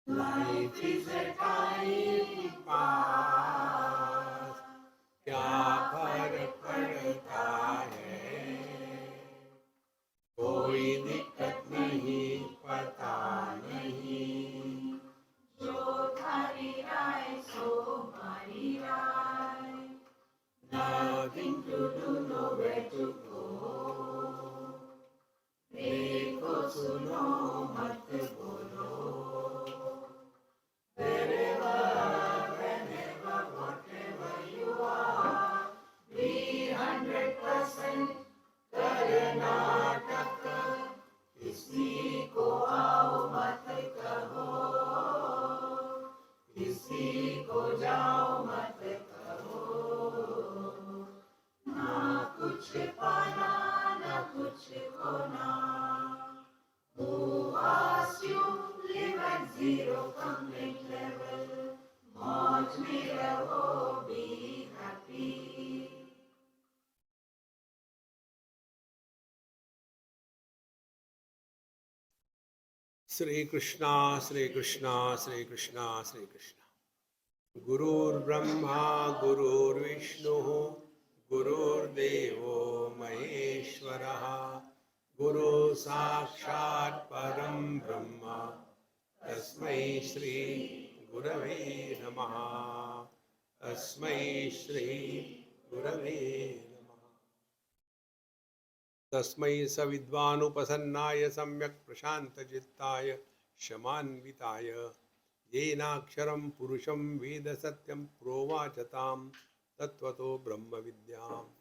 Life is a time pass, क्या फर्क पड़ता है, कोई दिक्कत नहीं, पता नहीं, जो थारी राय सो मारी राय, nothing to do, nowhere to go, देखो सुनो मत बोलो, wherever, whenever, whatever you are, be 100% Karnataka, किसी को आओ मत कहो, किसी को जाओ मत कहो, ना कुछ पाना ना कुछ खोना, who asked you live at zero complete level, मौज में रहो, be happy. Shri Krishna, Shri Krishna, Shri Krishna, Shri Krishna. Gurur Brahma, Gurur Vishnu, Gurur Devo Maheshwaraha, Guru Sakshat Param Brahma, Tasmai Shri Gurave Namaha, Tasmai Shri Gurave Namaha. तस्मै सविद्वानुपसन्नाय सम्यक् प्रशान्तचित्ताय शमान्विताय येनाक्षरं पुरुषं वेद सत्यं प्रोवाच तां तत्त्वतो ब्रह्मविद्याम्.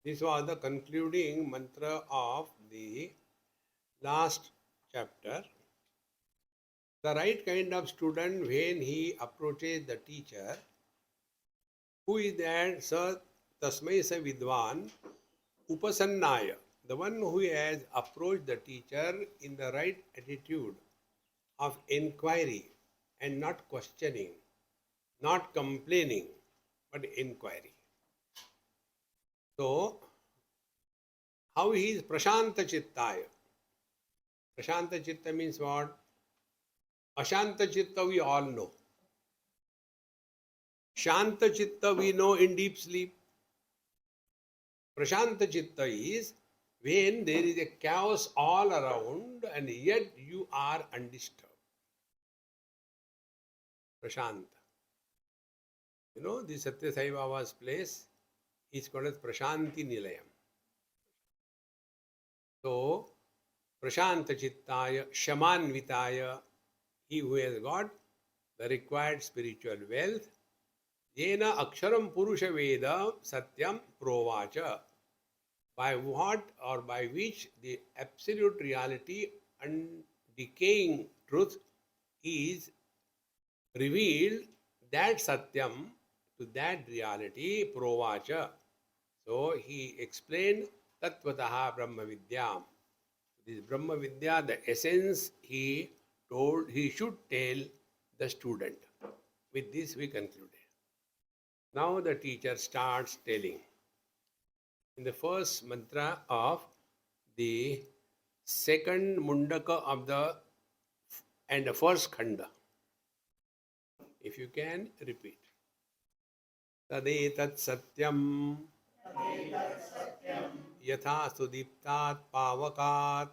This was the concluding mantra of the last chapter. The right kind of student, when he approaches the teacher, who is that? Sir, Tasmai sa vidwan Upasannaya, the one who has approached the teacher in the right attitude of inquiry and not questioning, not complaining, but inquiry. So, how he is Prashanta Chittaya? Prashanta Chitta means what? Ashanta Chitta we all know. Shanta Chitta we know in deep sleep. Prashanta Chitta is when there is a chaos all around and yet you are undisturbed. Prashanta. You know, the Satya Sai Baba's place is called as Prashanti Nilayam. So, Prashanta Chittaya, Shamanvitaya, he who has got the required spiritual wealth, Yena Aksharam Purusha Veda Satyam Provacha, by what or by which the absolute reality and decaying truth is revealed, that Satyam, to that reality, Provacha. So he explained Tattvataha Brahma Vidyam. This Brahma Vidya, the essence he told, he should tell the student. With this we concluded. Now the teacher starts telling. In the first mantra of the second Mundaka of the and the first Khanda. If you can repeat. Tadetat Satyam Yatha Sudiptat Pavakat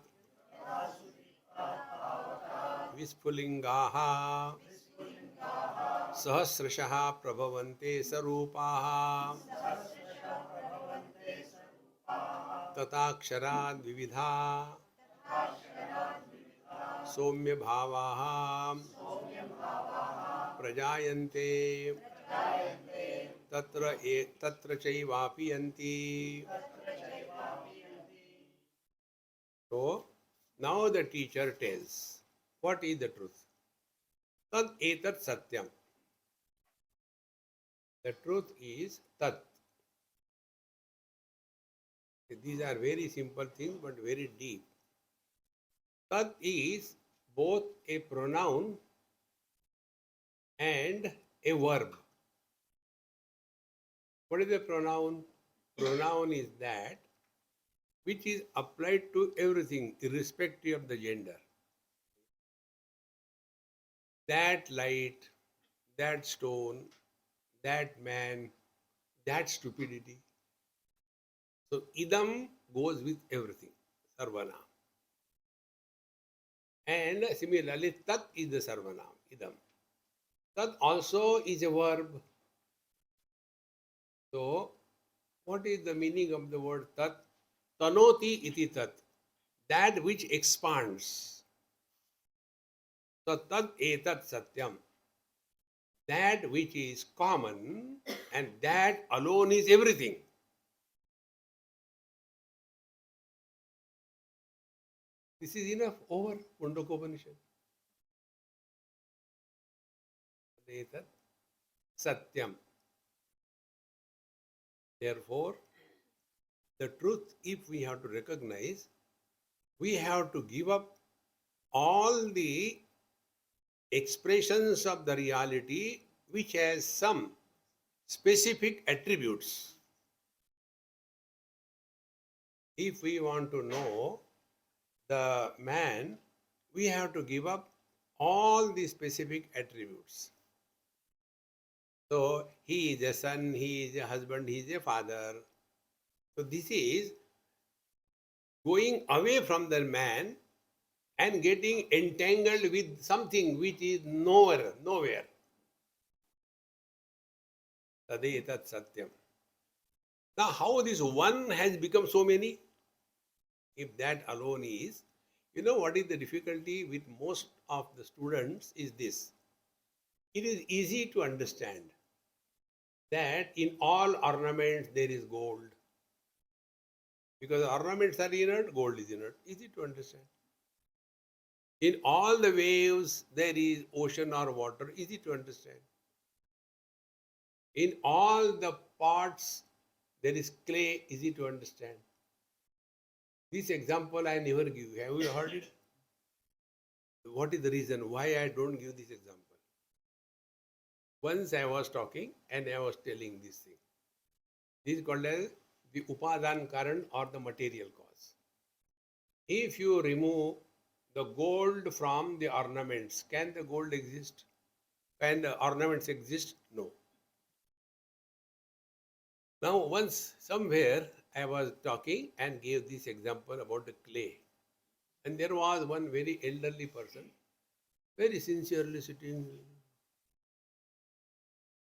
Vispulingaha Sahasrashaha Prabhavante Sarupaha Tataksharaad Vividha Somya Bhavaha Prajayante Tatra Chaivapiyanti. So, now the teacher tells, what is the truth? Tad etat satyam. The truth is tat. These are very simple things but very deep. Tat is both a pronoun and a verb. What is a pronoun? Pronoun is that which is applied to everything irrespective of the gender. that light, that stone, that man, that stupidity. So idam goes with everything, sarvanam. And similarly, tat is the sarvanam, idam. Tat also is a verb. So, what is the meaning of the word tat? Tanoti iti tat. That which expands. So, tat etat satyam. That which is common and that alone is everything. This is enough over Mundakopanishad. Etat satyam. Therefore, the truth, if we have to recognize, we have to give up all the expressions of the reality which has some specific attributes. If we want to know the man, we have to give up all the specific attributes. So, he is a son, he is a husband, he is a father. So, this is going away from the man and getting entangled with something which is nowhere. Tadetat satyam. Now, how this one has become so many? If that alone is, you know what is the difficulty with most of the students is this. It is easy to understand that in all ornaments there is gold. Because ornaments are inert, gold is inert. Easy to understand. In all the waves there is ocean or water. Easy to understand. In all the pots there is clay. Easy to understand. This example I never give. Have you heard it? What is the reason why I don't give this example? Once I was talking and I was telling this thing. This is called as the upadan karan or the material cause. If you remove the gold from the ornaments, can the gold exist? Can the ornaments exist? No. Now, once somewhere I was talking and gave this example about the clay. And there was one very elderly person, very sincerely sitting.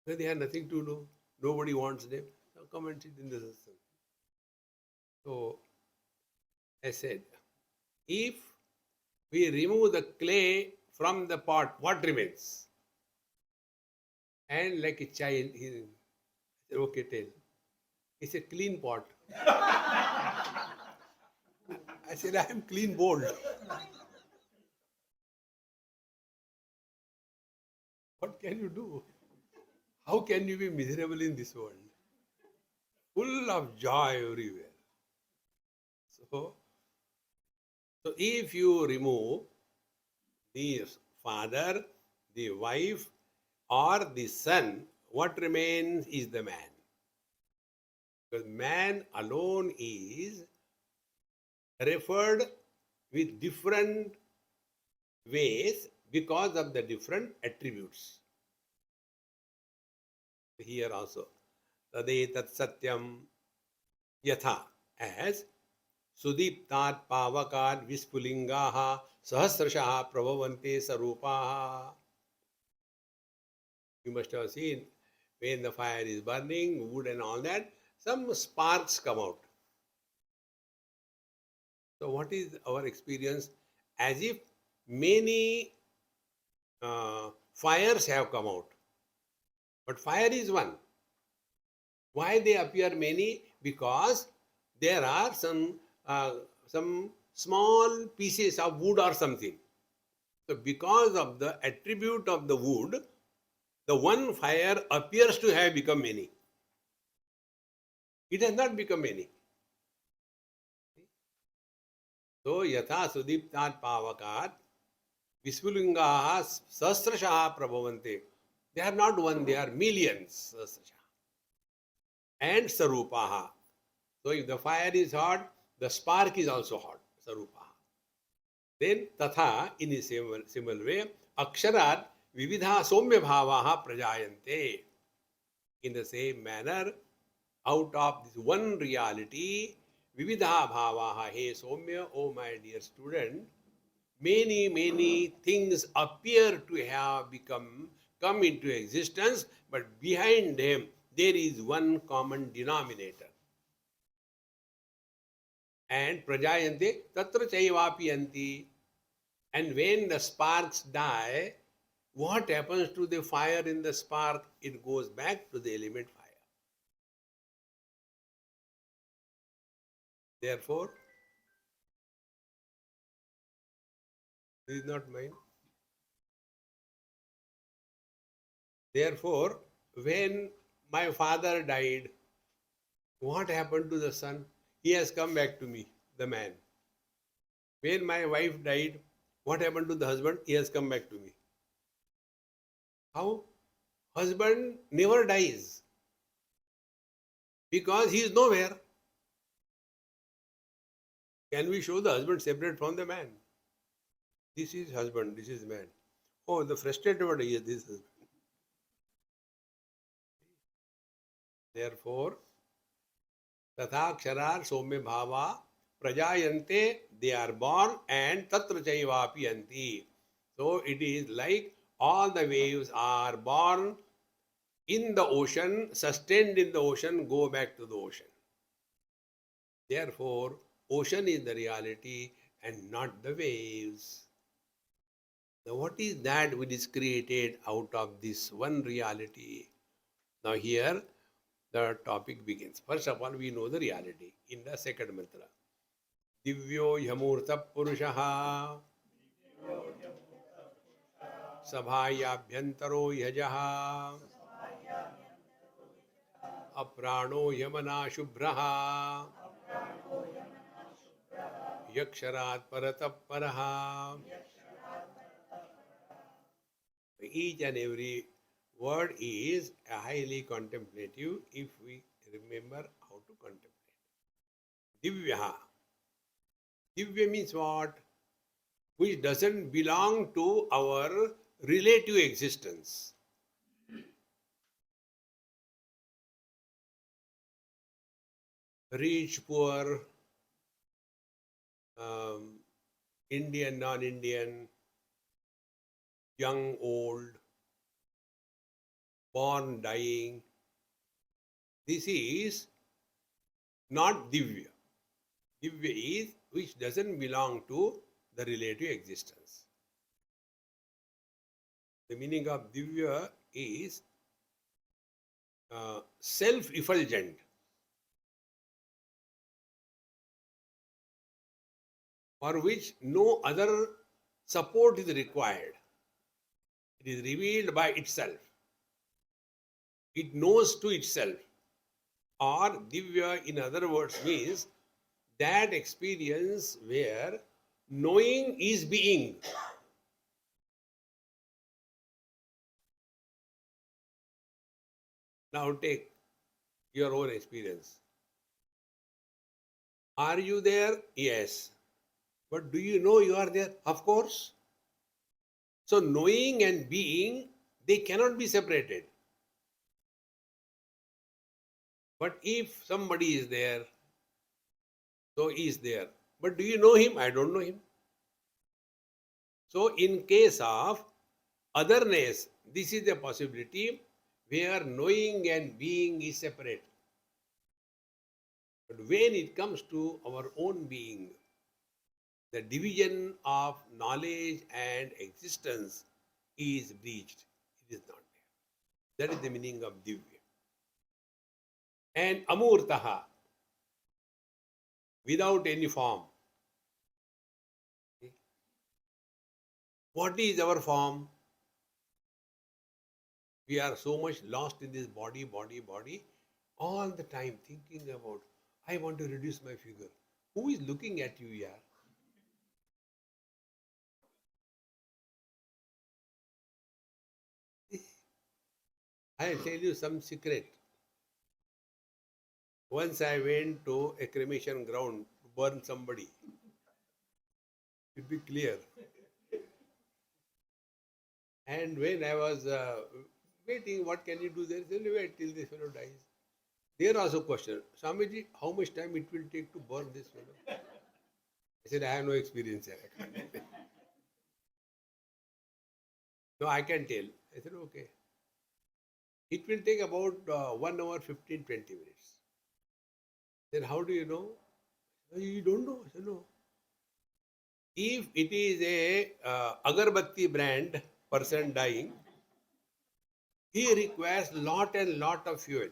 They have nothing to do. Nobody wants them. So come and sit in the satsang. So I said, if we remove the clay from the pot, what remains? And like a child, he said, okay, tell. It's a clean pot. I said, I am clean bowled. What can you do? How can you be miserable in this world? Full of joy everywhere. So if you remove the father, the wife, or the son, what remains is the man. Because man alone is referred with different ways because of the different attributes. Here also, tadetat satyam yatha, as sudiptat pavakat vispulingaha sahasrashaha prabhavante sarupaha. You must have seen when the fire is burning, wood and all that, some sparks come out. So what is our experience? As if many fires have come out. But fire is one. Why they appear many? Because there are some small pieces of wood or something. So because of the attribute of the wood, the one fire appears to have become many. It has not become many. So yatha sudiptat pavakat vispulingaha sahasrashaha prabhavante. They are not one, they are millions. And sarupaha. So if the fire is hot, the spark is also hot. Sarupaha. Then tatha, in a similar way, aksharat Vividha somya bhavaha prajayante. In the same manner, out of this one reality, Vividha bhavaha, hey Somya, oh my dear student, many things appear to have come into existence, but behind them there is one common denominator. And prajayante tatra chaivapi anti. And when the sparks die, what happens to the fire in the spark? It goes back to the element fire. Therefore, this is not mine. Therefore, when my father died, what happened to the son? He has come back to me, the man. When my wife died, what happened to the husband? He has come back to me. How? Husband never dies because he is nowhere. Can we show the husband separate from the man? This is husband, this is man. Oh, the frustrated one is this husband. Therefore, Tatha Ksharar Somya Bhava Prajayante, they are born, and Tatra Chaivapi Anti. So it is like all the waves are born in the ocean, sustained in the ocean, go back to the ocean. Therefore, ocean is the reality and not the waves. Now, what is that which is created out of this one reality? Now, here the topic begins. First of all, we know the reality in the second mantra. Divyo Yamurta Purushaha Sabhayabhyantaro Yajaha Aprano Yamana Shubhraha Yaksharat Parataparaha. Each and every word is highly contemplative if we remember how to contemplate. Divya. Divya means what? Which doesn't belong to our relative existence. Rich, poor, Indian, non-Indian, young, old, born, dying. This is not Divya. Divya is which doesn't belong to the relative existence. The meaning of Divya is self-effulgent. For which no other support is required. It is revealed by itself. It knows to itself. Or Divya, in other words, means that experience where knowing is being. Now take your own experience. Are you there? Yes. But do you know you are there? Of course. So knowing and being, they cannot be separated. But if somebody is there, so he is there. But do you know him? I don't know him. So in case of otherness, this is a possibility where knowing and being is separate. But when it comes to our own being, the division of knowledge and existence is breached. It is not there. That is the meaning of Divya. And Amurtaha, without any form. What is our form? We are so much lost in this body, all the time thinking about, I want to reduce my figure. Who is looking at you here? I'll tell you some secret. Once I went to a cremation ground to burn somebody. It be clear. And when I was waiting, what can you do there? He said, wait till this fellow dies. There also question, Swamiji, how much time it will take to burn this fellow? I said, I have no experience here. I can't tell. No, I can tell. I said, okay. It will take about 1 hour, 15, 20 minutes. Then how do you know? You don't know. I said, no. If it is a agarbatti brand person dying, he requires lot and lot of fuel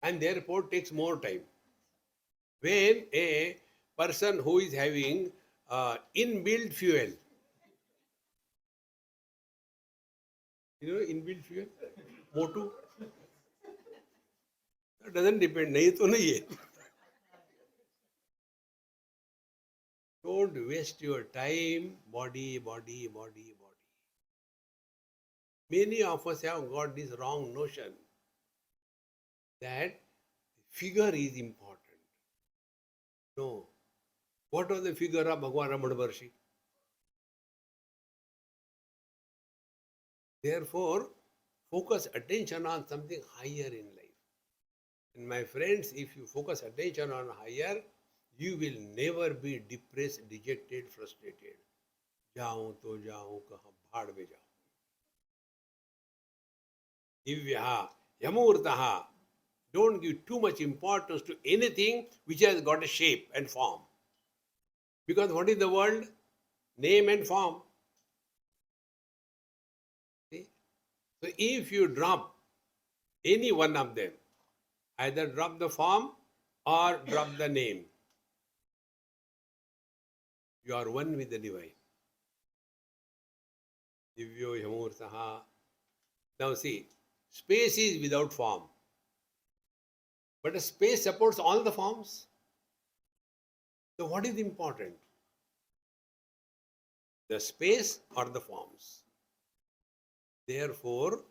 and therefore takes more time. When a person who is having inbuilt fuel, you know inbuilt fuel, motu, that doesn't depend. नहीं तो नहीं है. Don't waste your time, body, body, body, body. Many of us have got this wrong notion that figure is important. No. What was the figure of Bhagwan Ramana Maharshi? Therefore, focus attention on something higher in life. And my friends, if you focus attention on higher, you will never be depressed, dejected, frustrated. जाऊं तो जाऊं कहाँ भाड़ में जाऊं. Divyaha, Yamurtaha. Don't give too much importance to anything which has got a shape and form. Because what is the world? Name and form. See? So if you drop any one of them, either drop the form or drop the name, you are one with the divine. Divyo Yamurtaha. Now see, space is without form. But a space supports all the forms. So what is important? The space or the forms. Therefore,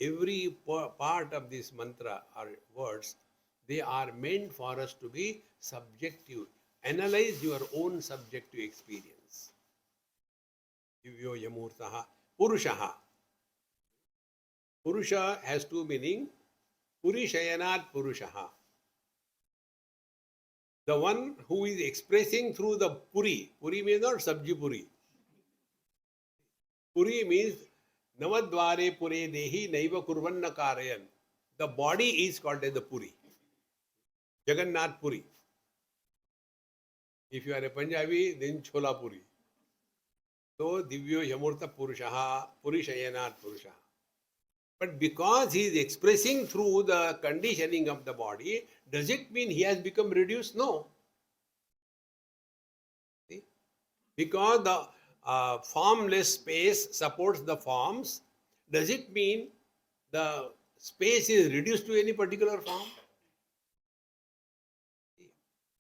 every part of this mantra or words, they are meant for us to be subjective. Analyze your own subjective experience. Divyo Yamurtaha. Purushaha. Purusha has two meanings. Purishayanat Purushaha. The one who is expressing through the Puri. Puri means not Sabji Puri. Puri means Navadvare Pure Dehi Naiva Kurvanna Karayan. The body is called as the Puri. Jagannath Puri. If you are a Punjabi, then Chola Puri. So Divyo Yamurta Purushaha, Purishayanat Purushaha. But because he is expressing through the conditioning of the body, does it mean he has become reduced? No. See? Because the formless space supports the forms, does it mean the space is reduced to any particular form?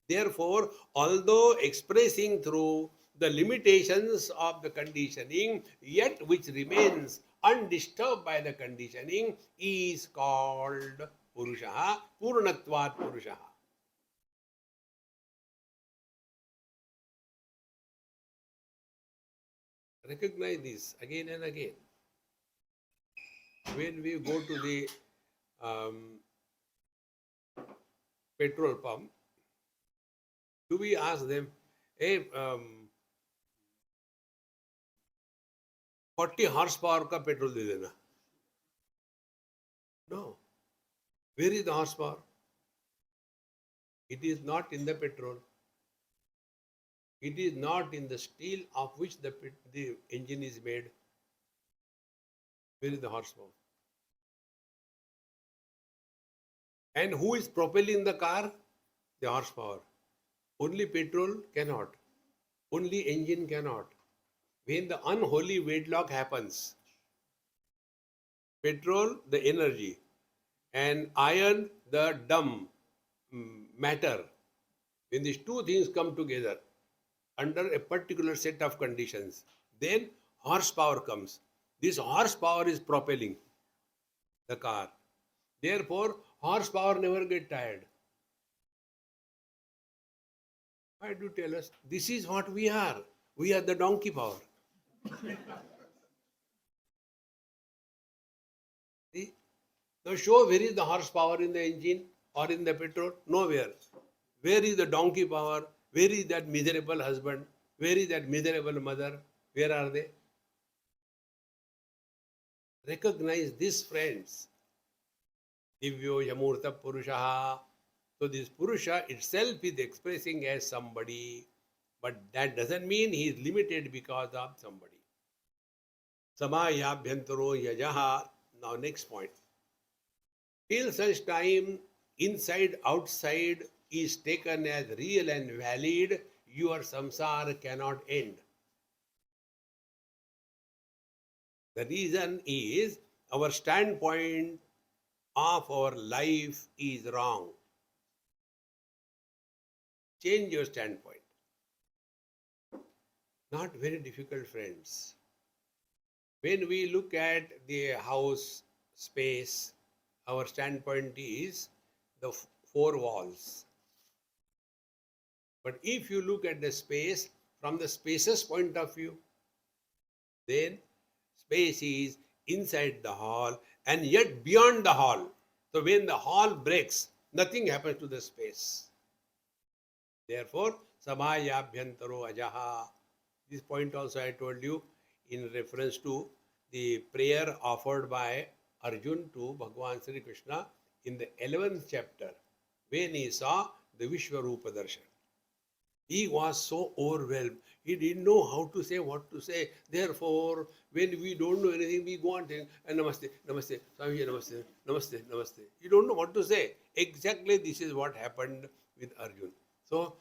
Therefore, although expressing through the limitations of the conditioning, yet which remains undisturbed by the conditioning, is called Purushaha, Purnatvat Purushaha. Recognize this again and again. When we go to the petrol pump, do we ask them, hey, 40 horsepower का petrol दे देना? No. Where is the horsepower? It is not in the petrol. It is not in the steel of which the engine is made. Where is the horsepower? And who is propelling the car? The horsepower. Only petrol cannot. Only engine cannot. When the unholy wedlock happens, petrol, the energy, and iron, the dumb matter, when these two things come together under a particular set of conditions, then horsepower comes. This horsepower is propelling the car. Therefore, horsepower never get tired. Why do you tell us? This is what we are. We are the donkey power. Now show where is the horsepower in the engine or in the petrol? Nowhere. Where is the donkey power? Where is that miserable husband? Where is that miserable mother? Where are they? Recognize this, friends. Divyo Yamurta Purushaha. So this Purusha itself is expressing as somebody, but that doesn't mean he is limited because of somebody. Samayabhyantaro yajaha. Now next point. Till such time inside outside is taken as real and valid, your samsara cannot end. The reason is our standpoint of our life is wrong. Change your standpoint. Not very difficult, friends. When we look at the house space, our standpoint is the four walls. But if you look at the space from the spaces point of view, then space is inside the hall and yet beyond the hall. So when the hall breaks, nothing happens to the space. Therefore, samayabhyantaro ajaha. This point also I told you in reference to the prayer offered by Arjun to Bhagavan Sri Krishna in the 11th chapter when he saw the Vishwarupa Darshan. He was so overwhelmed. He didn't know how to say, what to say. Therefore, when we don't know anything, we go on saying, Namaste, Namaste, Swamiji, Namaste, Namaste, Namaste. You don't know what to say. Exactly this is what happened with Arjun. So,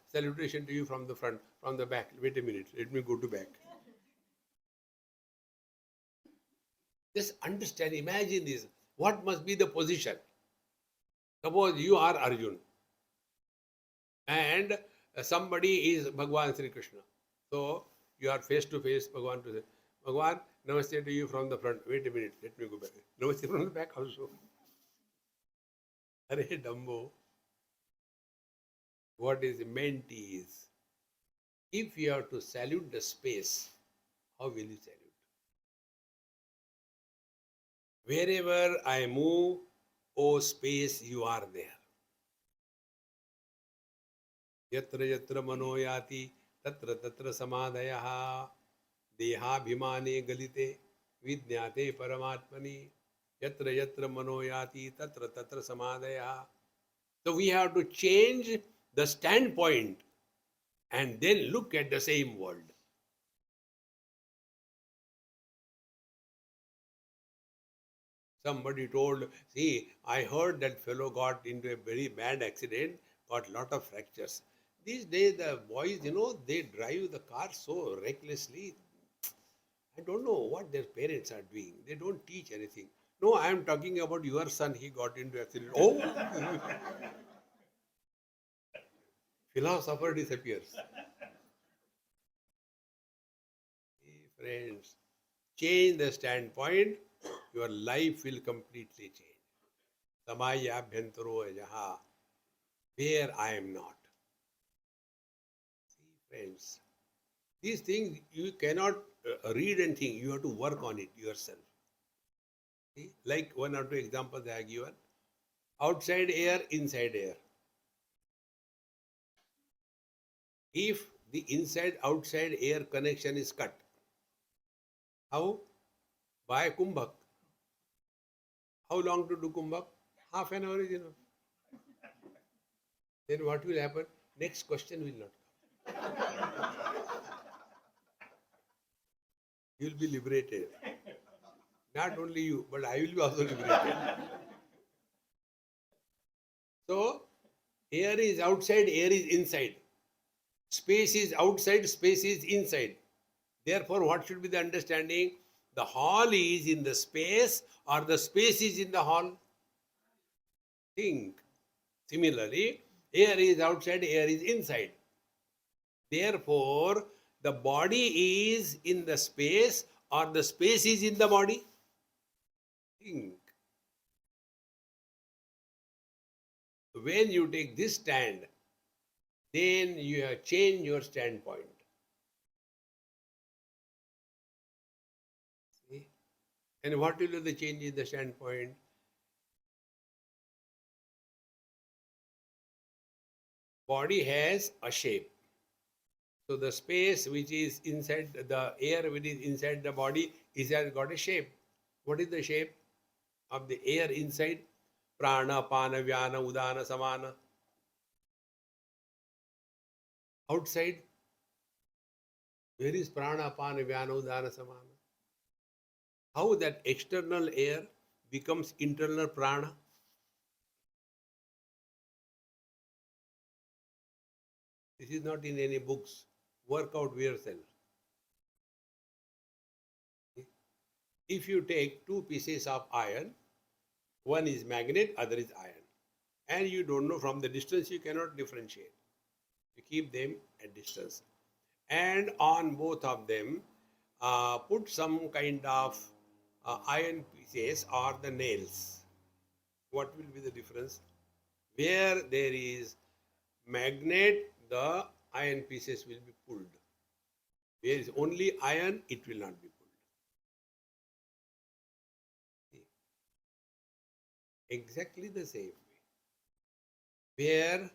salutation to you from the front, from the back. Wait a minute, let me go to back. Just understand, imagine this. What must be the position? Suppose you are Arjun and somebody is Bhagavan Sri Krishna. So you are face to face, Bhagavan to say, Bhagavan, namaste to you from the front. Wait a minute, let me go back. Namaste from the back also. Hare Dambo. What is meant is, if you have to salute the space, how will you salute? Wherever I move, oh space, you are there. Yatra yatra manoyati, tatra tatra samadhayaha, dehabhimane galite, vidnyate paramatmani, yatra yatra manoyati, tatra tatra samadhayaha. So we have to change the standpoint and then look at the same world. Somebody told, see, I heard that fellow got into a very bad accident, got lot of fractures. These days the boys, they drive the car so recklessly. I don't know what their parents are doing. They don't teach anything. No, I am talking about your son, he got into accident. Oh! Philosopher disappears. Friends, change the standpoint, your life will completely change. Samaya abhyantaro jaha, where I am not. See, friends, these things you cannot read and think, you have to work on it yourself. See, like one or two examples I have given. Outside air, inside air. If the inside-outside air connection is cut, how? By kumbhak. How long to do kumbhak? Half an hour is enough. Then what will happen? Next question will not come. You will be liberated. Not only you, but I will be also liberated. So, air is outside, air is inside. Space is outside, space is inside. Therefore, what should be the understanding? The hall is in the space or the space is in the hall? Think. Similarly, air is outside, air is inside. Therefore, the body is in the space or the space is in the body? Think. When you take this stand, then you have changed your standpoint. See? And what will be the change in the standpoint? body has a shape. So the space which is inside, the air which is inside the body has got a shape. What is the shape of the air inside? Prana, Pana, Vyana, Udana, Samana. Outside, where is Prana, Pana, Vyana, Udana, Samana? How that external air becomes internal prana? This is not in any books. Work out for yourself. If you take two pieces of iron, one is magnet, other is iron, and you don't know, from the distance you cannot differentiate. You keep them at distance, and on both of them put some kind of iron pieces or the nails. What will be the difference? Where there is magnet, the iron pieces will be pulled. Where is only iron, it will not be pulled. Exactly the same way. Where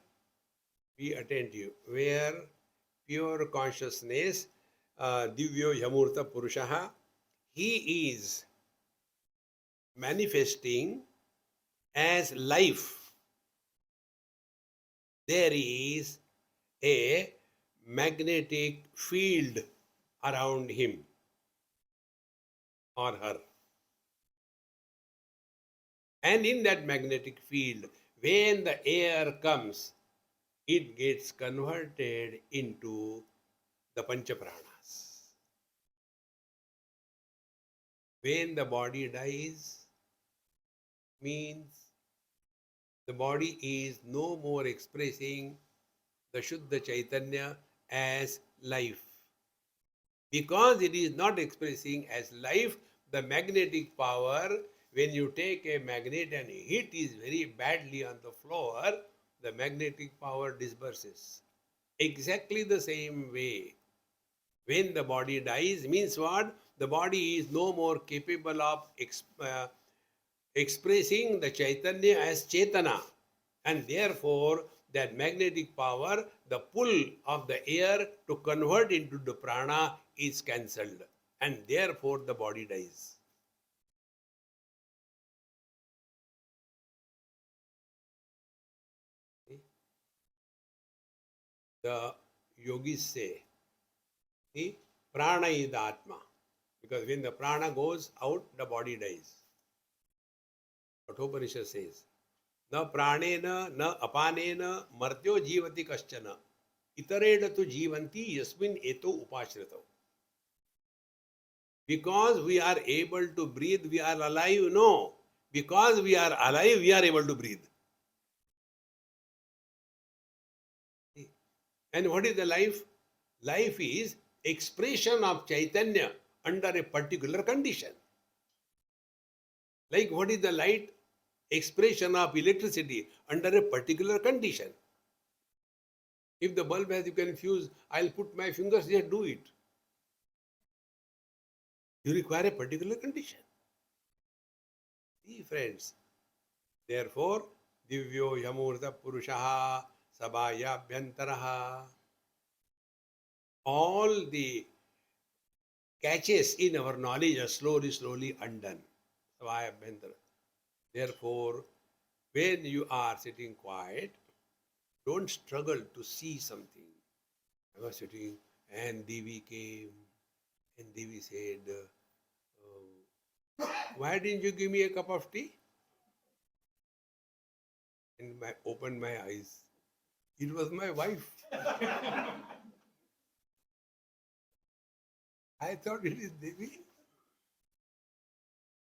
be attentive, where pure consciousness, Divyo Yamurta Purushaha, he is manifesting as life. There is a magnetic field around him or her. And in that magnetic field, when the air comes, it gets converted into the Panchapranas. When the body dies, means the body is no more expressing the Shuddha Chaitanya as life. Because it is not expressing as life, the magnetic power, when you take a magnet and hit it very badly on the floor, the magnetic power disperses. Exactly the same way, when the body dies, means what? The body is no more capable of expressing the Chaitanya as Chetana, and therefore that magnetic power, the pull of the air to convert into the prana, is cancelled, and therefore the body dies. The yogis say, see, prana is the atma, because when the prana goes out, the body dies. Kathopanishad says, न प्राणेन न अपानेन मर्त्यो जीवति कश्चन इतरेण तु जीवन्ति यस्मिन् एतो उपाश्रितौ. Because we are able to breathe, we are alive? No. Because we are alive, we are able to breathe. And what is the life? Life is expression of Chaitanya under a particular condition. Like what is the light? Expression of electricity under a particular condition. If the bulb has, you can fuse, I'll put my fingers there, do it. You require a particular condition. See, friends. Therefore, Divyo Yamurta Purushaha Sabaya Bhyantaraha. All the catches in our knowledge are slowly undone. Sabaya Bhyantara. Therefore, when you are sitting quiet, don't struggle to see something. I was sitting and Devi came and Devi said, why didn't you give me a cup of tea? And I opened my eyes. It was my wife. I thought it is Devi.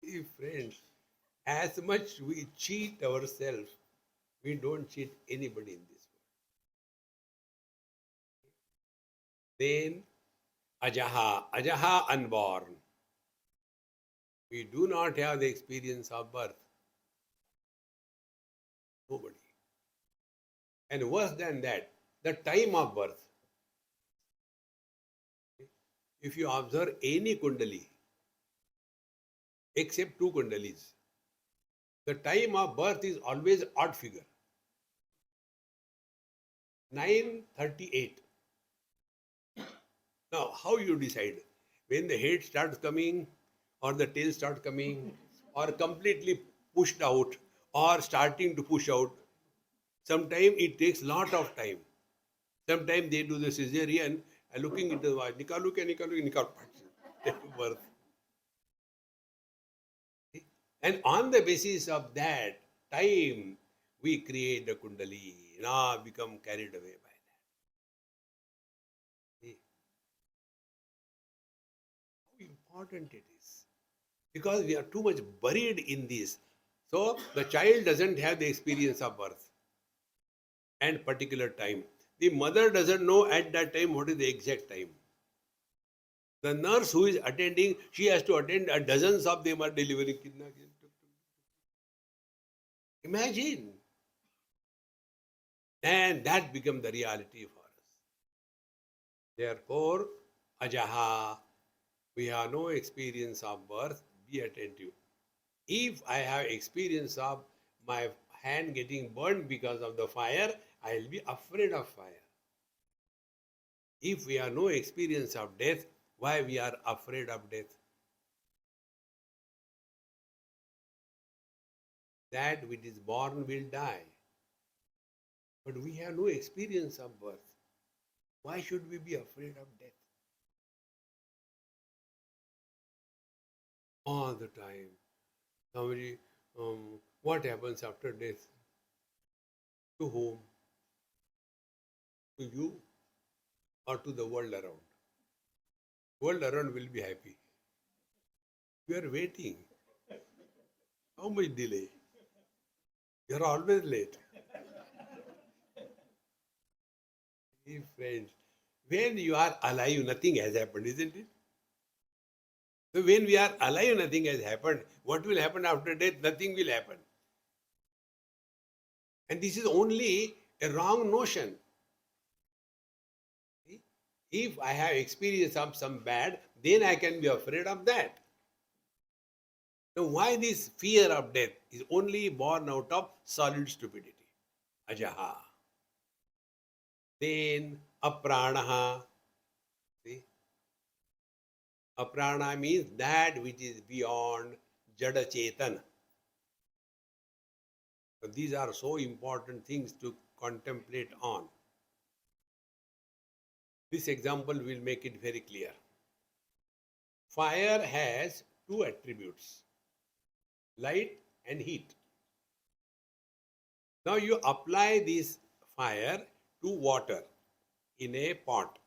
Hey, friends, as much we cheat ourselves, we don't cheat anybody in this world. Then, Ajaha, unborn. We do not have the experience of birth. Nobody. And worse than that, the time of birth. If you observe any kundali, except two kundalis, the time of birth is always odd figure. 9:38. Now, how you decide? When the head starts coming, or the tail starts coming, or completely pushed out, or starting to push out. Sometimes it takes lot of time. Sometimes they do the cesarean and looking into the watch. Nikalu ke nikalu, nikalu. Take birth. And on the basis of that time, we create the kundali. Now become carried away by that. See how important it is. Because we are too much buried in this. So the child doesn't have the experience of birth and particular time. The mother doesn't know at that time what is the exact time. The nurse who is attending, she has to attend a dozens of them are delivering. Imagine. And that becomes the reality for us. Therefore, ajaha, we have no experience of birth, be attentive. If I have experience of my hand getting burned because of the fire, I will be afraid of fire. If we have no experience of death, why we are afraid of death? That which is born will die. But we have no experience of birth. Why should we be afraid of death? All the time. Somebody, what happens after death? To whom? To you or to the world around? World around will be happy. We are waiting. How much delay? You are always late. Hey friends, when you are alive, nothing has happened, isn't it? So when we are alive, nothing has happened. What will happen after death? Nothing will happen. And this is only a wrong notion. If I have experience of some bad, then I can be afraid of that. Now, why this fear of death is only born out of solid stupidity? Ajaha. Then apranaha. See? Aprana means that which is beyond jada chetan. So these are so important things to contemplate on. This example will make it very clear. Fire has two attributes, light and heat. Now you apply this fire to water in a pot.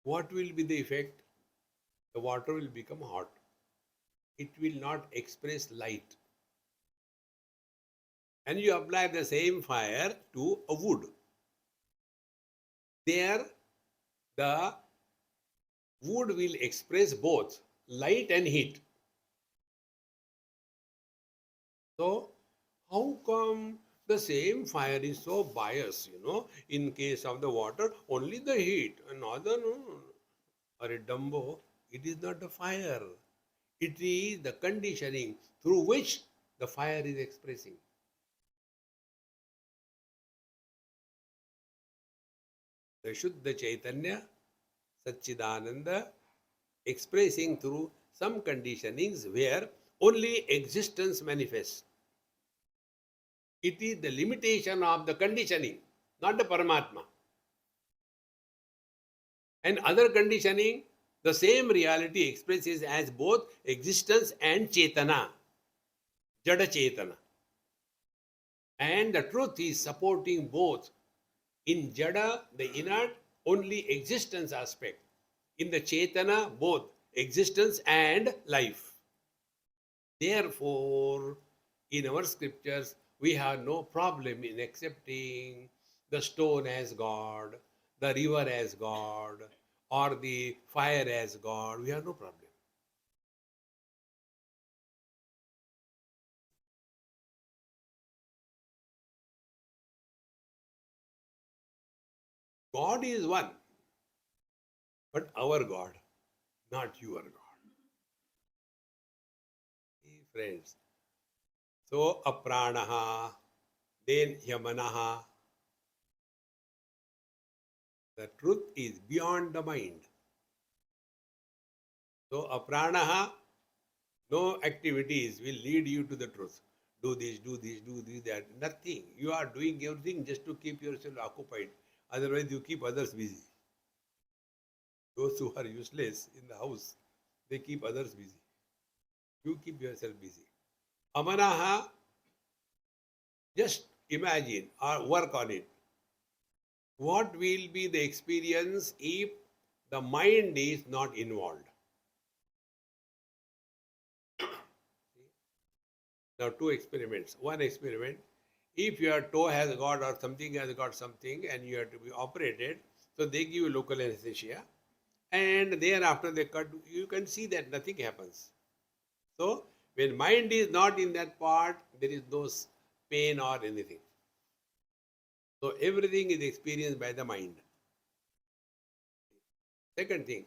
What will be the effect? The water will become hot. It will not express light. And you apply the same fire to a wood. There, the wood will express both light and heat. So, how come the same fire is so biased, in case of the water, only the heat, another no, or a Dumbo, it is not the fire. It is the conditioning through which the fire is expressing. The Shuddha Chaitanya, Satchidananda, expressing through some conditionings where only existence manifests. It is the limitation of the conditioning, not the Paramatma. And other conditioning, the same reality expresses as both existence and Chetana, Jada Chetana. And the truth is supporting both. In Jada, the inert, only existence aspect. In the Chetana, both existence and life. Therefore, in our scriptures, we have no problem in accepting the stone as God, the river as God, or the fire as God. We have no problem. God is one, but our God, not your God. Hey, friends. So, apranaha, then yamanaha. The truth is beyond the mind. So, apranaha, no activities will lead you to the truth. Do this, do this, do this, that. Nothing. You are doing everything just to keep yourself occupied. Otherwise, you keep others busy. Those who are useless in the house, they keep others busy. You keep yourself busy. Amanaha, just imagine or work on it. What will be the experience if the mind is not involved? Now, two experiments. One experiment, if your toe has got or something has got something and you have to be operated, so they give you local anesthesia, and thereafter they cut, you can see that nothing happens. So, when mind is not in that part, there is no pain or anything. So, everything is experienced by the mind. Second thing,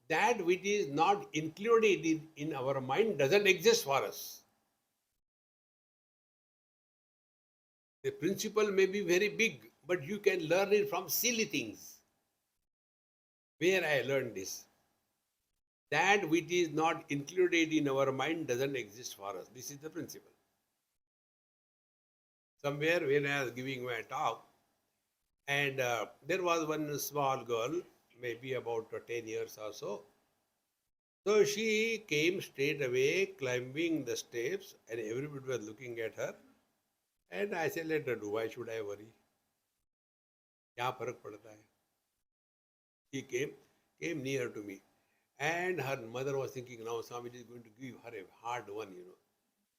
that which is not included in our mind doesn't exist for us. The principle may be very big, but you can learn it from silly things. Where I learned this. That which is not included in our mind doesn't exist for us. This is the principle. Somewhere when I was giving my talk, and there was one small girl, maybe about 10 years or so. So she came straight away, climbing the steps, and everybody was looking at her. And I said, let her do. Why should I worry? क्या फर्क पड़ता है? She came near to me. And her mother was thinking, now Swamiji is going to give her a hard one,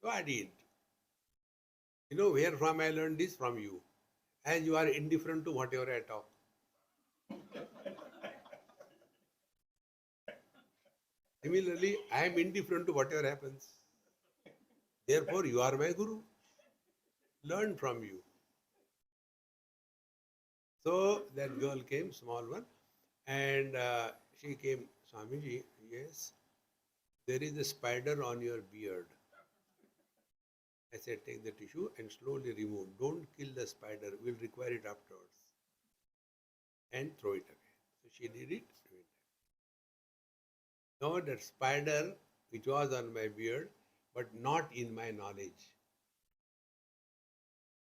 So I did. Where from I learned this? From you. As you are indifferent to whatever I talk. Similarly, I am indifferent to whatever happens. Therefore, you are my guru. Learn from you. So that girl came, small one, and she came, Swamiji, yes, there is a spider on your beard. I said, take the tissue and slowly remove. Don't kill the spider. We'll require it afterwards. And throw it away. So she did it. Now that spider, which was on my beard, but not in my knowledge,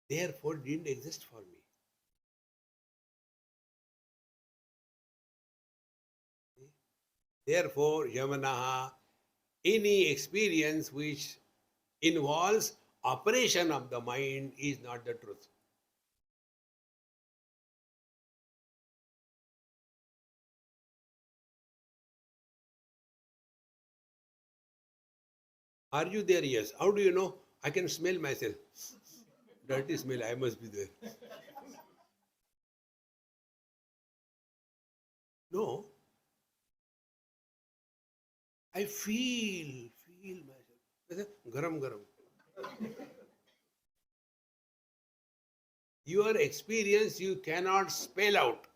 therefore didn't exist for me. Therefore, Yamanaha, any experience which involves operation of the mind is not the truth. Are you there? Yes. How do you know? I can smell myself. Dirty smell, I must be there. No. I feel myself. Garam. Your experience you cannot spell out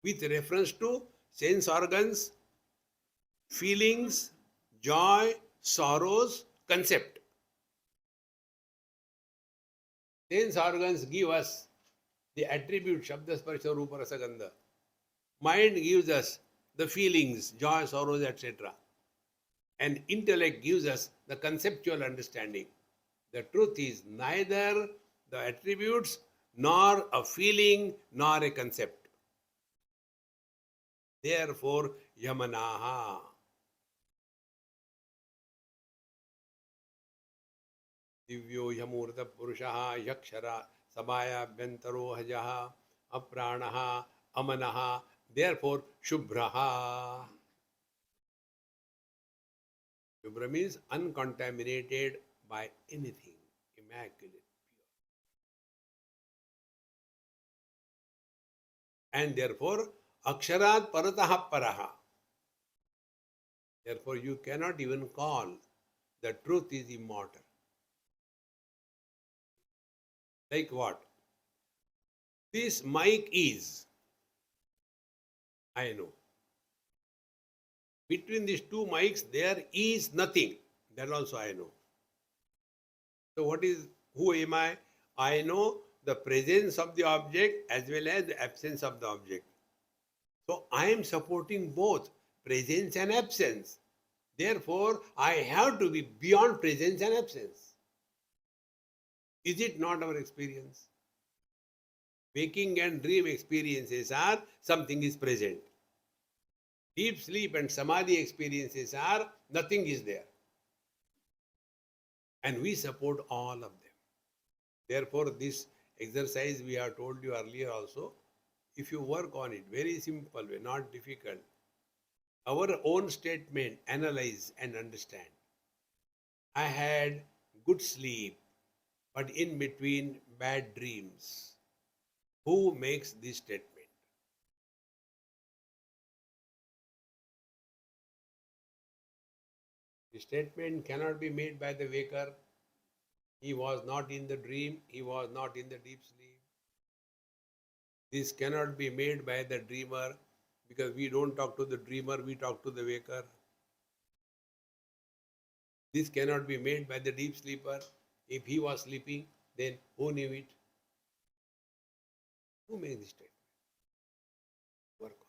with reference to sense organs, feelings, joy, sorrows, concept. Sense organs give us the attribute Shabda, Sparsha, Rupa, Rasa, Gandha. Mind gives us the feelings, joy, sorrows, etc. And intellect gives us the conceptual understanding. The truth is neither the attributes nor a feeling nor a concept. Therefore, Yamanaha. Divyo Yamurta Purushaha Yakshara Sabaya Bentaro Hajaha Apranaha Amanaha. Therefore, Shubhraha. Shubhra means uncontaminated by anything, immaculate, pure. And therefore, Aksharat Parataha Paraha. Therefore, you cannot even call the truth is immortal. Like what? This mic is, I know. Between these two mics, there is nothing. That also I know. So who am I? I know the presence of the object as well as the absence of the object. So I am supporting both presence and absence. Therefore, I have to be beyond presence and absence. Is it not our experience? Waking and dream experiences are something is present. Deep sleep and samadhi experiences are nothing is there. And we support all of them. Therefore, this exercise we have told you earlier also, if you work on it, very simple way, not difficult. Our own statement, analyze and understand. I had good sleep, but in between bad dreams. Who makes this statement? The statement cannot be made by the waker. He was not in the dream, he was not in the deep sleep. This cannot be made by the dreamer, because we don't talk to the dreamer, we talk to the waker. This cannot be made by the deep sleeper. If he was sleeping, then who knew it? Who made this statement? Work on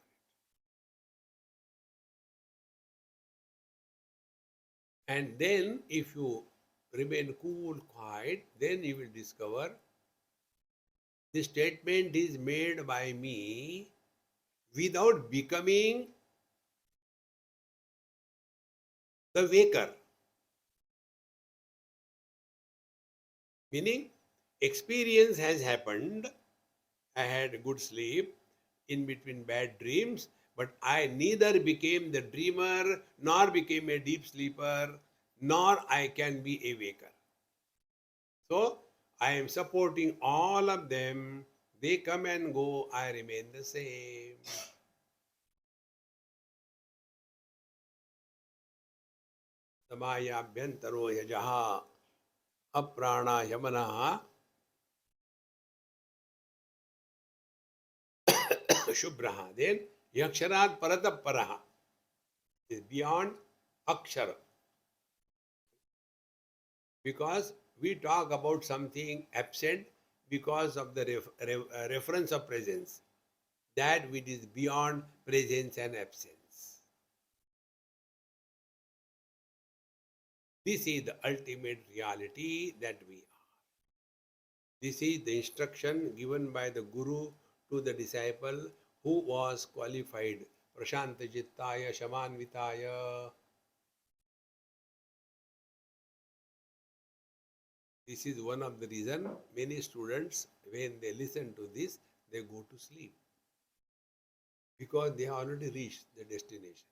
it. And then if you remain cool, quiet, then you will discover the statement is made by me without becoming the waker. Meaning, experience has happened. I had good sleep in between bad dreams, but I neither became the dreamer, nor became a deep sleeper, nor I can be a waker. So, I am supporting all of them. They come and go, I remain the same. Samayabhyantaro yajaha aprana yamanaha Shubhraha. Then Yaksharat Parataparaha is beyond Akshara. Because we talk about something absent because of the reference of presence. That which is beyond presence and absence. This is the ultimate reality that we are. This is the instruction given by the Guru to the disciple who was qualified. Prashanta Jittaya Shamanvitaya. This is one of the reasons many students, when they listen to this, they go to sleep. Because they have already reached the destination.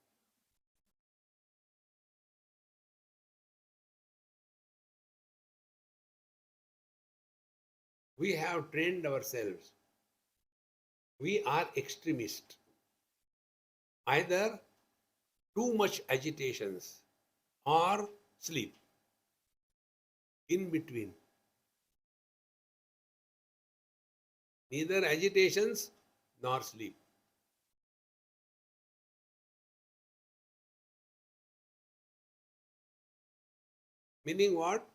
We have trained ourselves. We are extremists. Either too much agitations or sleep. In between. Neither agitations nor sleep. Meaning what?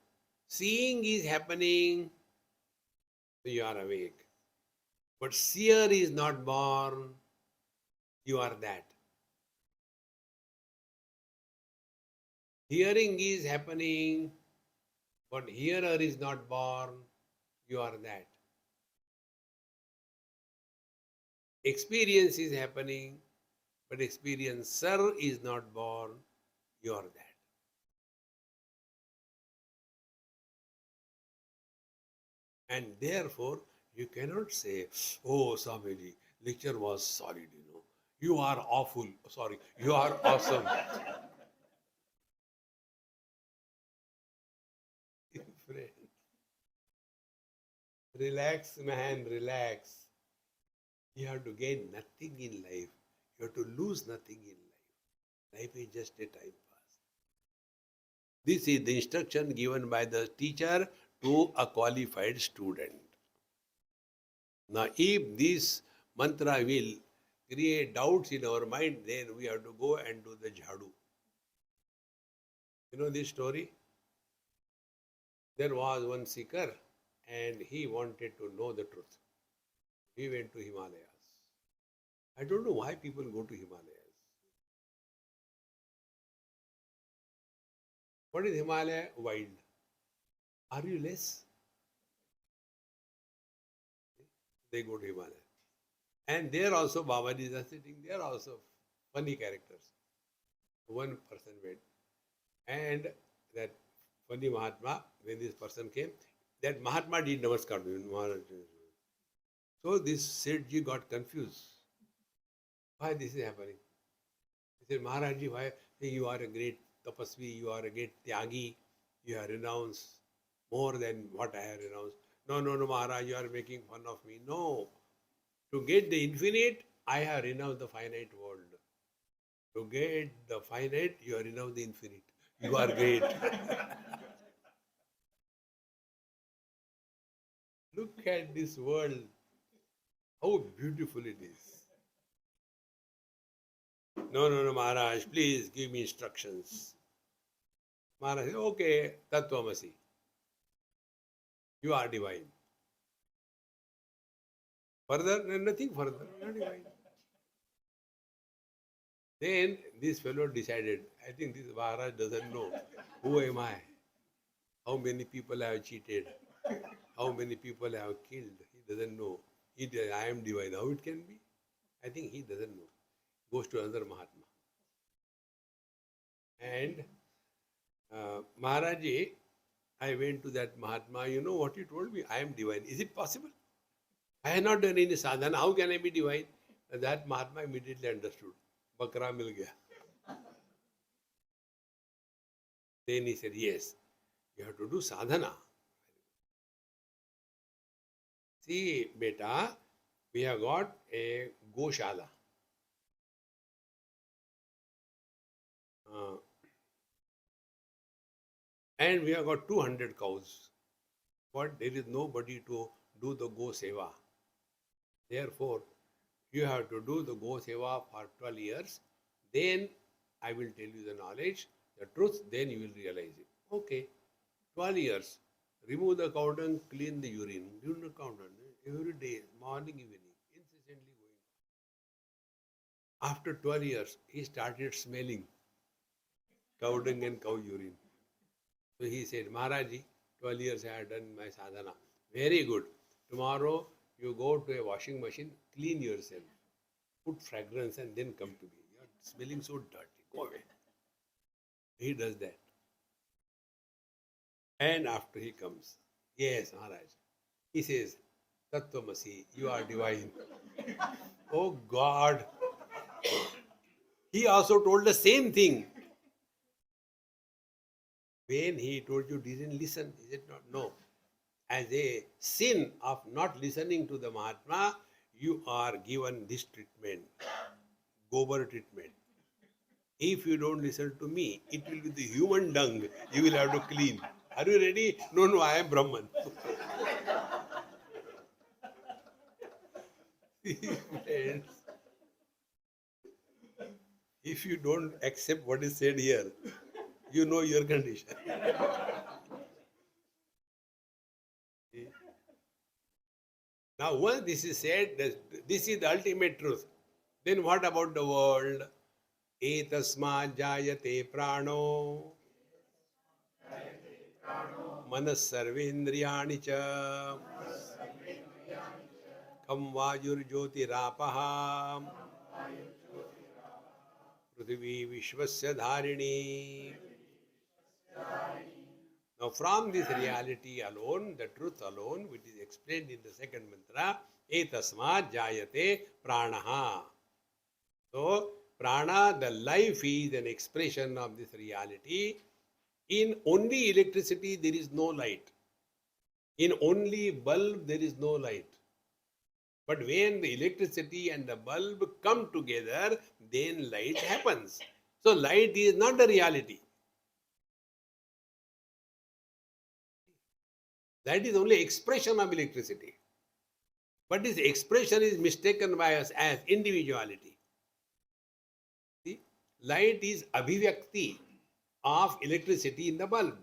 Seeing is happening, so you are awake. But seer is not born, you are that. Hearing is happening, but hearer is not born, you are that. Experience is happening, but experiencer is not born, you are that. And therefore, you cannot say, oh, Swamiji, lecture was solid, You are awful. Sorry, you are awesome. Friend. Relax, man, relax. You have to gain nothing in life. You have to lose nothing in life. Life is just a time pass. This is the instruction given by the teacher to a qualified student. Now, if this mantra will create doubts in our mind, then we have to go and do the jhadu. You know this story? There was one seeker and he wanted to know the truth. He went to Himalayas. I don't know why people go to Himalayas. What is Himalaya? Wild. Are you less? They go to Himalaya. And there also Babajis are sitting there also. Funny characters. One person went. And that funny Mahatma, when this person came, that Mahatma did namaskar to him. So this Sethji got confused. Why this is happening? He said, Maharajji, why you are a great tapasvi, you are a great tyagi, you have renounced more than what I have renounced. No, Maharaj, you are making fun of me. No. To get the infinite, I have renounced the finite world. To get the finite, you have renounced the infinite. You are great. Look at this world. How beautiful it is. No, Maharaj, please give me instructions. Maharaj said, okay, Tattvamasi. You are divine. Further, nothing further. You are divine. Then this fellow decided, I think this Maharaj doesn't know. Who am I? How many people I have cheated? How many people I have killed? He doesn't know. I am divine. How it can be? I think he doesn't know. Goes to another Mahatma. And Maharaji, I went to that Mahatma. You know what he told me? I am divine. Is it possible? I have not done any sadhana. How can I be divine? That Mahatma immediately understood. Bakra mil gaya. Then he said, yes, you have to do sadhana. See, beta, we have got a Goshala. And we have got 200 cows. But there is nobody to do the Go Seva. Therefore, you have to do the Go Seva for 12 years. Then I will tell you the knowledge, the truth, then you will realize it. Okay, 12 years. Remove the cow dung, clean the urine. Do the cow dung every day, morning, evening, incessantly going on. After 12 years, he started smelling cow dung and cow urine. So he said, Maharaji, 12 years I have done my sadhana. Very good. Tomorrow you go to a washing machine, clean yourself, put fragrance and then come to me. You are smelling so dirty. Go away. He does that. And after he comes, yes, Maharaj. He says, Tattvamasi, you are divine. Oh God. He also told the same thing. When he told you didn't listen, is it not? No. As a sin of not listening to the Mahatma, you are given this treatment, Gobar treatment. If you don't listen to me, it will be the human dung you will have to clean. Are you ready? No, I am Brahman. Friends, if you don't accept what is said here, you know your condition. Now, once this is said, this is the ultimate truth. Then what about the world? Etasma jayate prano manas sarvendriyani cha kam vajur jyotirapaha prithvi vishvasya dharini. Now, from this reality alone, the truth alone, which is explained in the second mantra, etasma jayate pranaha. So, prana, the life is an expression of this reality. In only electricity, there is no light. In only bulb, there is no light. But when the electricity and the bulb come together, then light happens. So, light is not the reality. That is only expression of electricity. But this expression is mistaken by us as individuality. See? Light is abhivyakti of electricity in the bulb.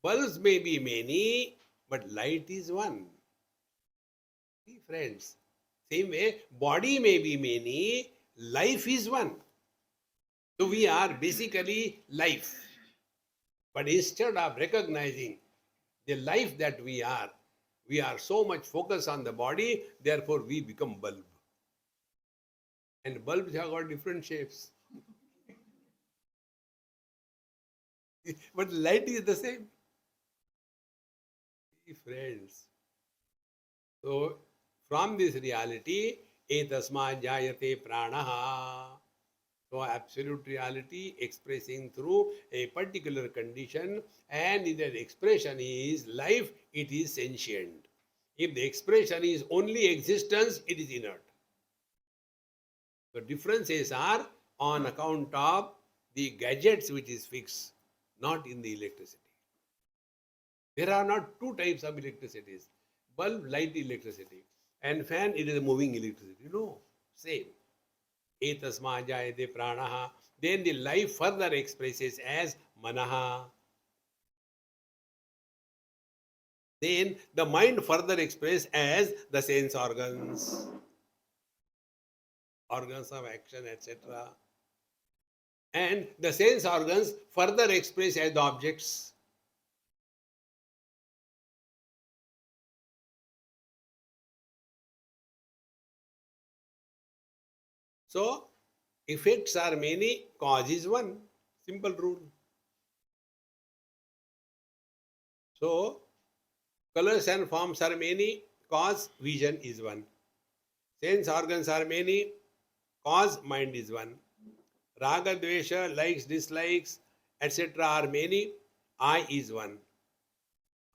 Bulbs may be many, but light is one. See, friends, same way, body may be many, life is one. So we are basically life. But instead of recognizing the life that we are so much focused on the body, therefore we become bulb. And bulbs have got different shapes. But light is the same. Friends. So from this reality, etasma jayate pranaha. So absolute reality expressing through a particular condition, and if that expression is life, it is sentient. If the expression is only existence, it is inert. The differences are on account of the gadgets which is fixed, not in the electricity. There are not two types of electricities. Bulb, light electricity. And fan, it is a moving electricity. No, same. Etasma jayate pranaha. Then the life further expresses as manaha. Then the mind further expresses as the sense organs, organs of action, etc. And the sense organs further express as the objects. So, effects are many, cause is one. Simple rule. So, colors and forms are many, cause vision is one. Sense organs are many, cause mind is one. Raga, dvesha, likes, dislikes, etc. are many, I is one.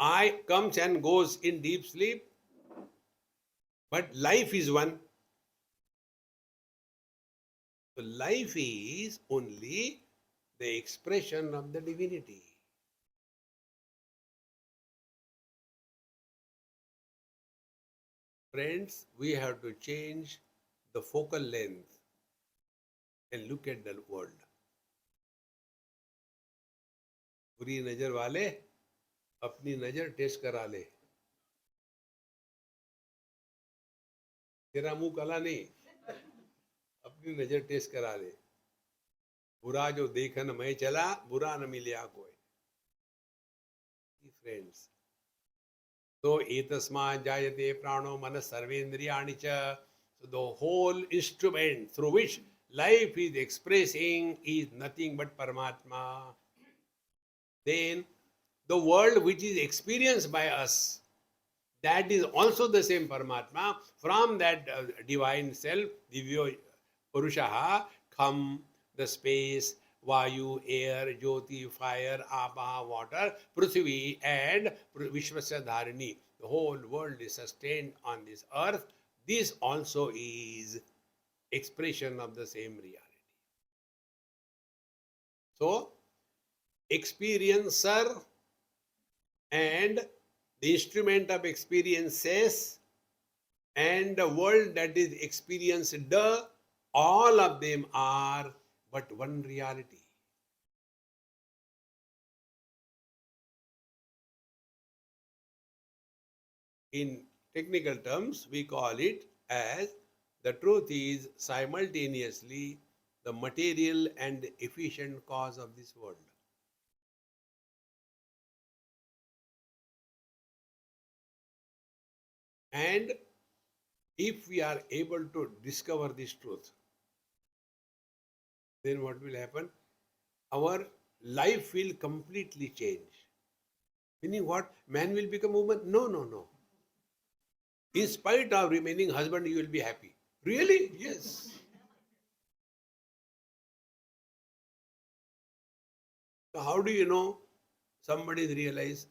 I comes and goes in deep sleep, but life is one. So life is only the expression of the divinity. Friends, we have to change the focal length and look at the world. बुरी नजर वाले अपनी नजर test करा ले. तेरा मुंह काला नहीं, अपनी नजर टेस्ट करा ले. बुरा जो देखन मैं चला, बुरा न मिलिया कोई. Friends, so etasma jayate prano manas sarvendriyani cha. So the whole instrument through which life is expressing is nothing but Paramatma. Then the world which is experienced by us, that is also the same Paramatma. From that divine self, Divyo Purushaha, come the space, Vayu, air, Jyoti, fire, Apa, water, Prithvi, and Vishwasya Dharini. The whole world is sustained on this earth. This also is expression of the same reality. So, experiencer and the instrument of experiences and the world that is experienced, all of them are but one reality. In technical terms, we call it as the truth is simultaneously the material and efficient cause of this world. And if we are able to discover this truth, then what will happen? Our life will completely change. Meaning what? Man will become woman? No, no, no. In spite of remaining husband, you will be happy. Really? Yes. So how do you know somebody is realized?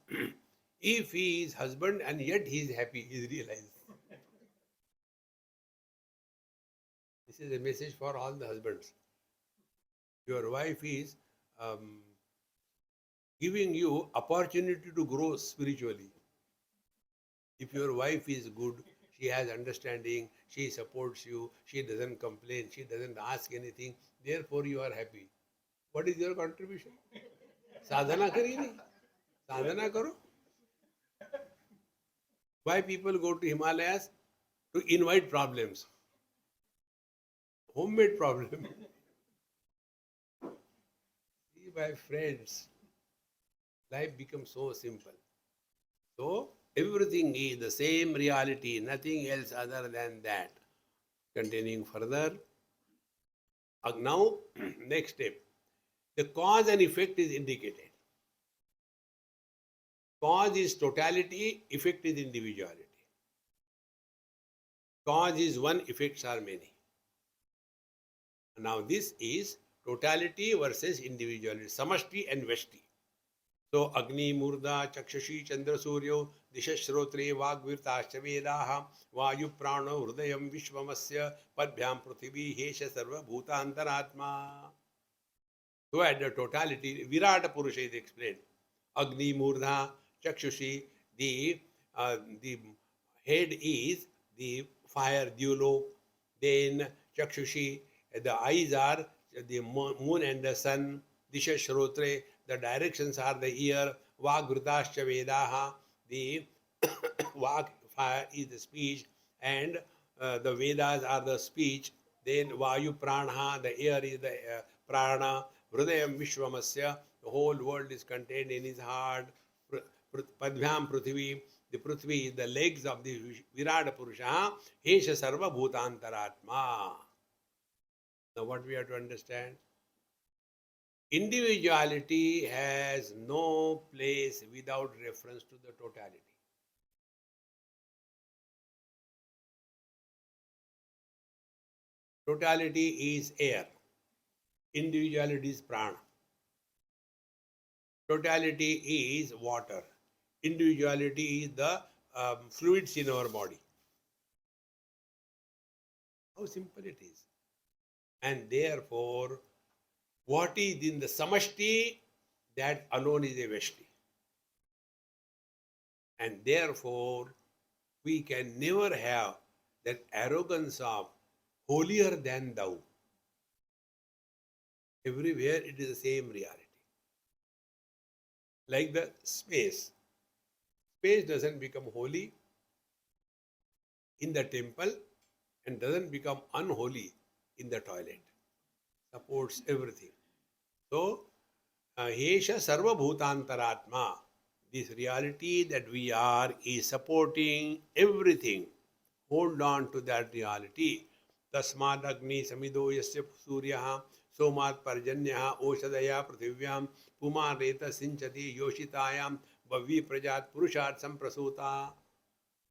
If he is husband and yet he is happy, he is realized. This is a message for all the husbands. Your wife is giving you opportunity to grow spiritually. If your wife is good, she has understanding, she supports you, she doesn't complain, she doesn't ask anything, therefore you are happy. What is your contribution? Sadhana kari nahi. Sadhana karo. Why people go to Himalayas? To invite problems. Homemade problem. See, my friends, life becomes so simple. So, everything is the same reality, nothing else other than that. Continuing further. Now, next step. The cause and effect is indicated. Cause is totality, effect is individuality. Cause is one, effects are many. Now this is totality versus individuality, samashti and vashti. So Agni, Murda, Chakshashi, Chandra, Suryo, Dishashrotre, Vagvirtascha Vedaha, Vayu, Prano, Hridayam, Vishvamasya, Padbhyam, Prithvi, Hesha, Sarva, Bhuta, Antaratma. So at the totality, Virata Purusha is explained. Agni, Murdha, Chakshushi, the head is the fire, Dyulo. Then Chakshushi, the eyes are the moon and the sun. Disha Shrotre, the directions are the ear. Vagrutascha Vedaha, the Vag fire is the speech, and the Vedas are the speech. Then Vayu Prana, the air is the Prana. Hridayam Vishvamasya, the whole world is contained in his heart. Padbhyam Prithvi, the Prithvi is the legs of the Virata Purusha. Hesha Sarva Bhutantaratma. Now what we have to understand? Individuality has no place without reference to the totality. Totality is air. Individuality is prana. Totality is water. Individuality is the fluids in our body. How simple it is. And therefore, what is in the samashti, that alone is a veshti. And therefore, we can never have that arrogance of holier than thou. Everywhere it is the same reality. Like the space. Space doesn't become holy in the temple and doesn't become unholy in the toilet. Supports everything. So, Hesha Sarva Bhutantaratma. This reality that we are is supporting everything. Hold on to that reality. Tasmad Agni Samido Yasya Suryaha Somat Parjanya Oshadaya Prithivyam Puman Reta Sinchati Yoshitayam Bhavi Prajat Purushat Samprasuta.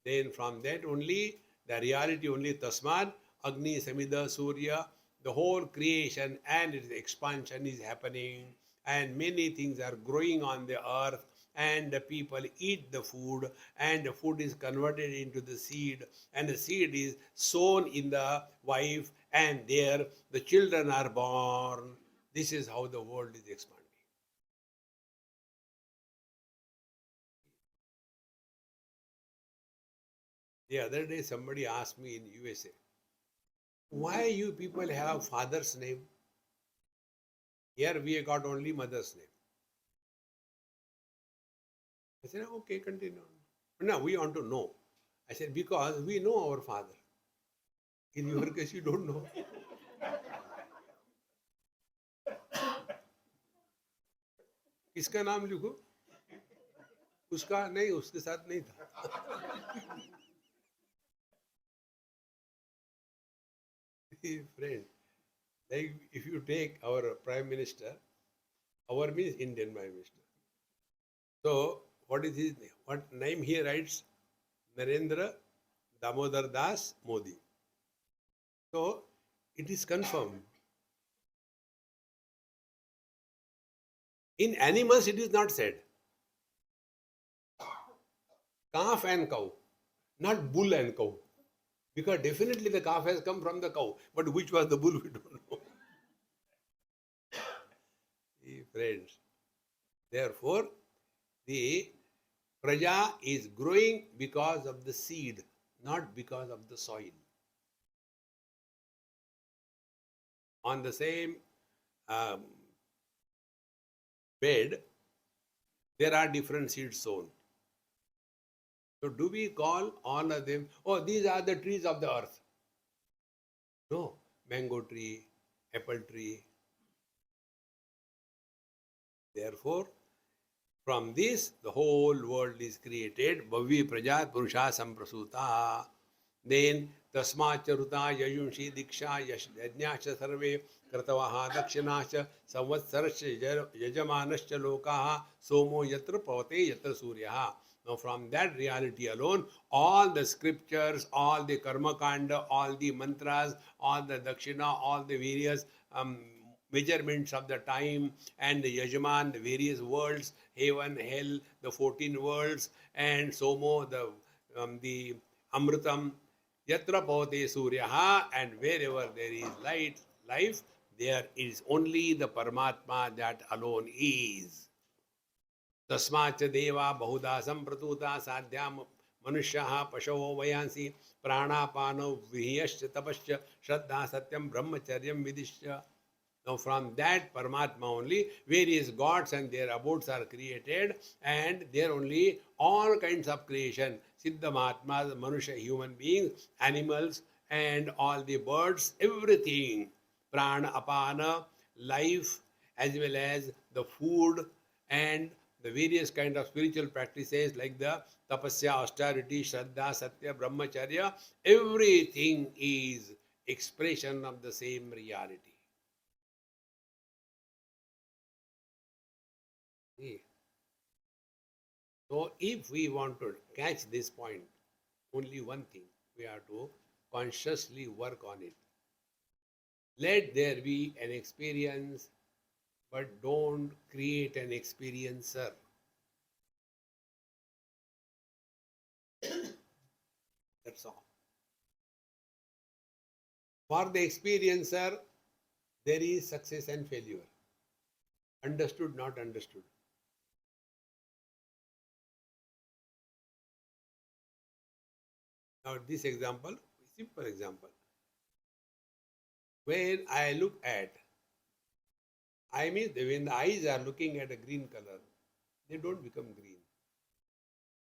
Then from that only, the reality only Tasmad Agni Samida Surya, the whole creation and its expansion is happening, and many things are growing on the earth, and the people eat the food, and the food is converted into the seed, and the seed is sown in the wife, and there the children are born. This is how the world is expanding. The other day somebody asked me in USA, why you people have father's name? Here we have got only mother's name. I said, okay, continue. No, we want to know. I said, because we know our father. In your case, you don't know. किसका नाम लिखो? उसका नहीं, उसके साथ नहीं था. Friend, like if you take our Prime Minister, our means Indian Prime Minister. So, what is his name? What name he writes? Narendra Damodar Das Modi. So, it is confirmed. In animals, it is not said. Calf and cow, not bull and cow. Because definitely the calf has come from the cow, but which was the bull, we don't know. Friends, therefore, the praja is growing because of the seed, not because of the soil. On the same bed, there are different seeds sown. So do we call all of them, oh, these are the trees of the earth? No. Mango tree, apple tree. Therefore, from this, the whole world is created. Bhavi praja purusha samprasuta. Then tasma charuta yayunshi diksha yajnascha sarve kratavaha dakshinascha samvatsarascha yajamanascha lokaha somo yatra pavate yatra suryaha. Now from that reality alone, all the scriptures, all the karma kanda, all the mantras, all the dakshina, all the various measurements of the time and the Yajman, the various worlds, heaven, hell, the 14 worlds, and Somo, the Amritam, Yatra Pavate Suryaha, and wherever there is light, life, there is only the Paramatma that alone is. तस्माच्च देवा बहुधा संप्रतुता साध्या मनुष्याः पशवो वयांसि प्राणापानो विहियश्च तपश्च श्रद्धा सत्यम ब्रह्मचर्यम विदिश्य. Now from that Paramatma only various gods and their abodes are created, and there only all kinds of creation, Siddha Mahatmas, Manusha, human beings, animals, and all the birds, everything, Prana, Apana, life, as well as the food and the various kind of spiritual practices like the tapasya, austerity, shraddha, satya, brahmacharya, everything is expression of the same reality. So if we want to catch this point, only one thing, we have to consciously work on it. Let there be an experience, but don't create an experiencer. That's all. For the experiencer, there is success and failure. Understood, not understood. Now this example, simple example. When I look at, I mean when the eyes are looking at a green color, they don't become green.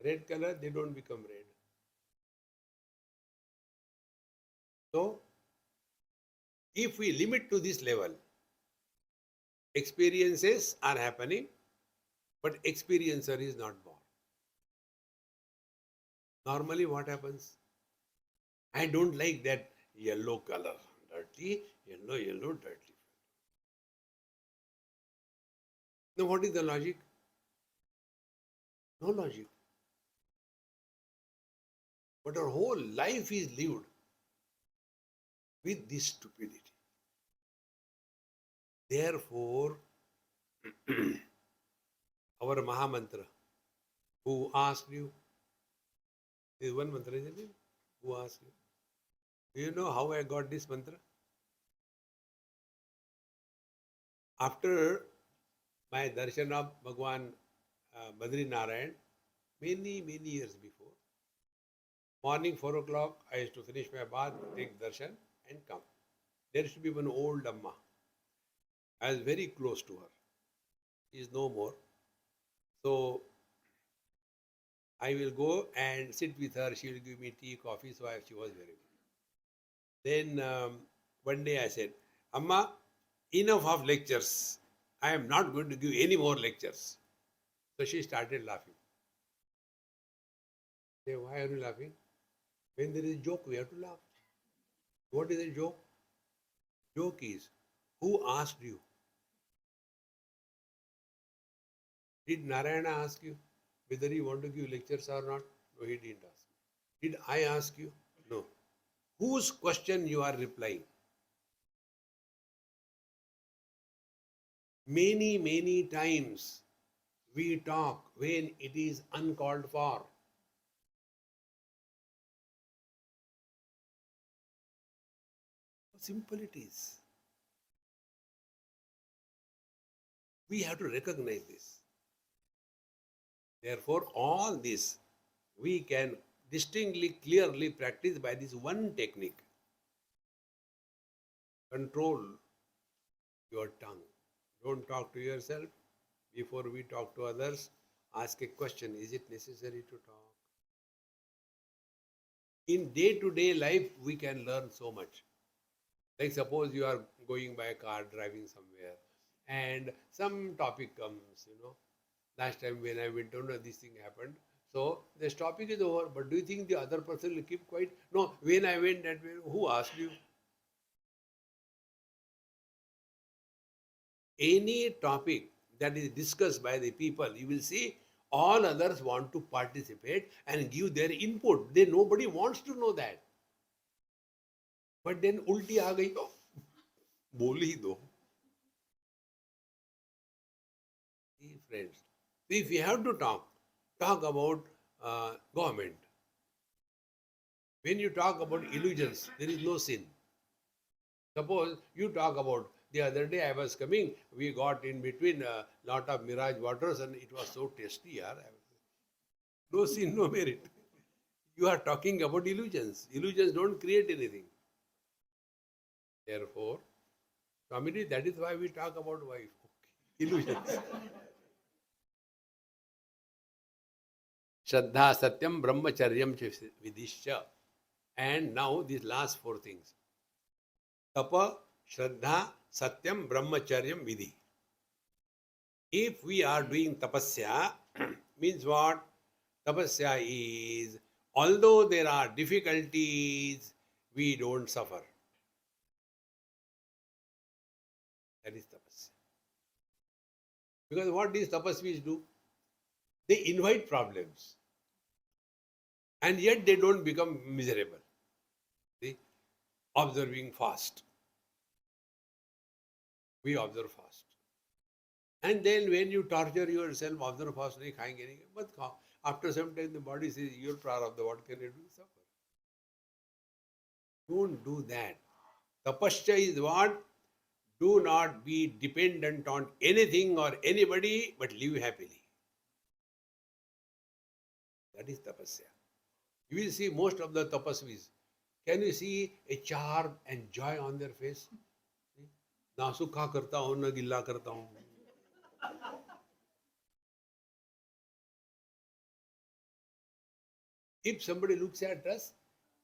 Red color, they don't become red. So, if we limit to this level, experiences are happening, but experiencer is not born. Normally what happens? I don't like that yellow color. Dirty, yellow, dirty. Now what is the logic? No logic. But our whole life is lived with this stupidity. Therefore, our Mahamantra, who asked you? There is one mantra, isn't it? Who asked you? Do you know how I got this mantra? After my darshan of Bhagwan Badri Narayan, many years before, morning 4 o'clock, I used to finish my bath, take darshan and come. There used to be one old Amma. I was very close to her. She is no more. So, I will go and sit with her. She will give me tea, coffee. So she was very good. Then one day I said, Amma, enough of lectures. I am not going to give any more lectures. So she started laughing. I said, why are you laughing? When there is a joke, we have to laugh. What is a joke? Joke is, who asked you? Did Narayana ask you whether you want to give lectures or not? No, he didn't ask. Did I ask you? No. Whose question you are replying? Many times we talk when it is uncalled for. How simple it is. We have to recognize this. Therefore, all this we can distinctly, clearly practice by this one technique. Control your tongue. Don't talk to yourself. Before we talk to others, ask a question. Is it necessary to talk? In day-to-day life, we can learn so much. Like suppose you are going by a car, driving somewhere, and some topic comes. Last time when I went on, this thing happened. So this topic is over, but do you think the other person will keep quiet? No, when I went that way, who asked you? Any topic that is discussed by the people, you will see all others want to participate and give their input. Nobody wants to know that. But then ulti aa gayi, oh, bol hi do. See, friends, if we have to talk about government. When you talk about illusions, there is no sin. Suppose you talk about the other day I was coming, we got in between a lot of mirage waters and it was so tasty. Yaar. No sin, no merit. You are talking about illusions. Illusions don't create anything. Therefore, Swamiji, that is why we talk about wife. Okay. Illusions. Shraddha, Satyam, Brahmacharyam, Vidishya. And now these last four things. Tapa, Shraddha, Satyam, Brahmacharyam, Vidhi. If we are doing tapasya, means what? Tapasya is, although there are difficulties, we don't suffer. That is tapasya. Because what these tapasvis do? They invite problems. And yet they don't become miserable. See? Observing fast. We observe fast. And then when you torture yourself, observe fast, nahi khayenge nahi. But after some time the body says, you're prarabdha, what can you do? Suffer. Don't do that. Tapasya is what? Do not be dependent on anything or anybody, but live happily. That is tapasya. You will see most of the tapasvis. Can you see a charm and joy on their face? Na sukha karta hu, na gilla karta hu. If somebody looks at us,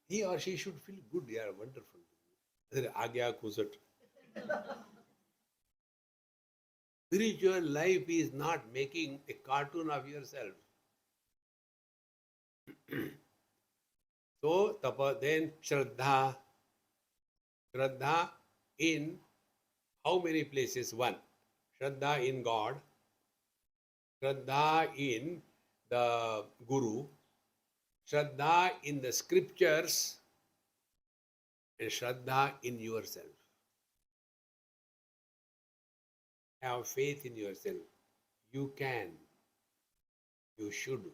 he or she should feel good. Yeah, wonderful. Agya kusat. Spiritual life is not making a cartoon of yourself. So, then Shraddha. Shraddha in how many places? One. Shraddha in God. Shraddha in the Guru. Shraddha in the scriptures. And Shraddha in yourself. Have faith in yourself. You can. You should.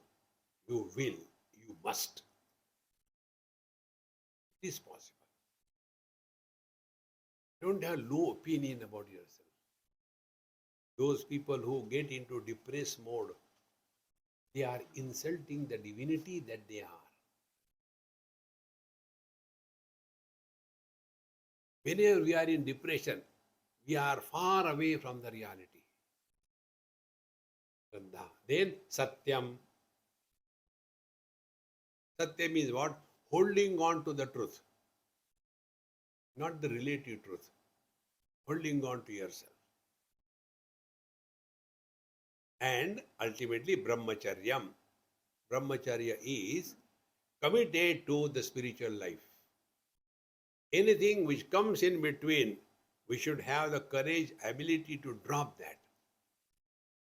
You will. You must. It is possible. Don't have low opinion about yourself. Those people who get into depressed mode, they are insulting the divinity that they are. Whenever we are in depression, we are far away from the reality. Then Satyam. Satyam is what? Holding on to the truth. Not the relative truth. Holding on to yourself. And ultimately Brahmacharyam. Brahmacharya is committed to the spiritual life. Anything which comes in between, we should have the courage, ability to drop that.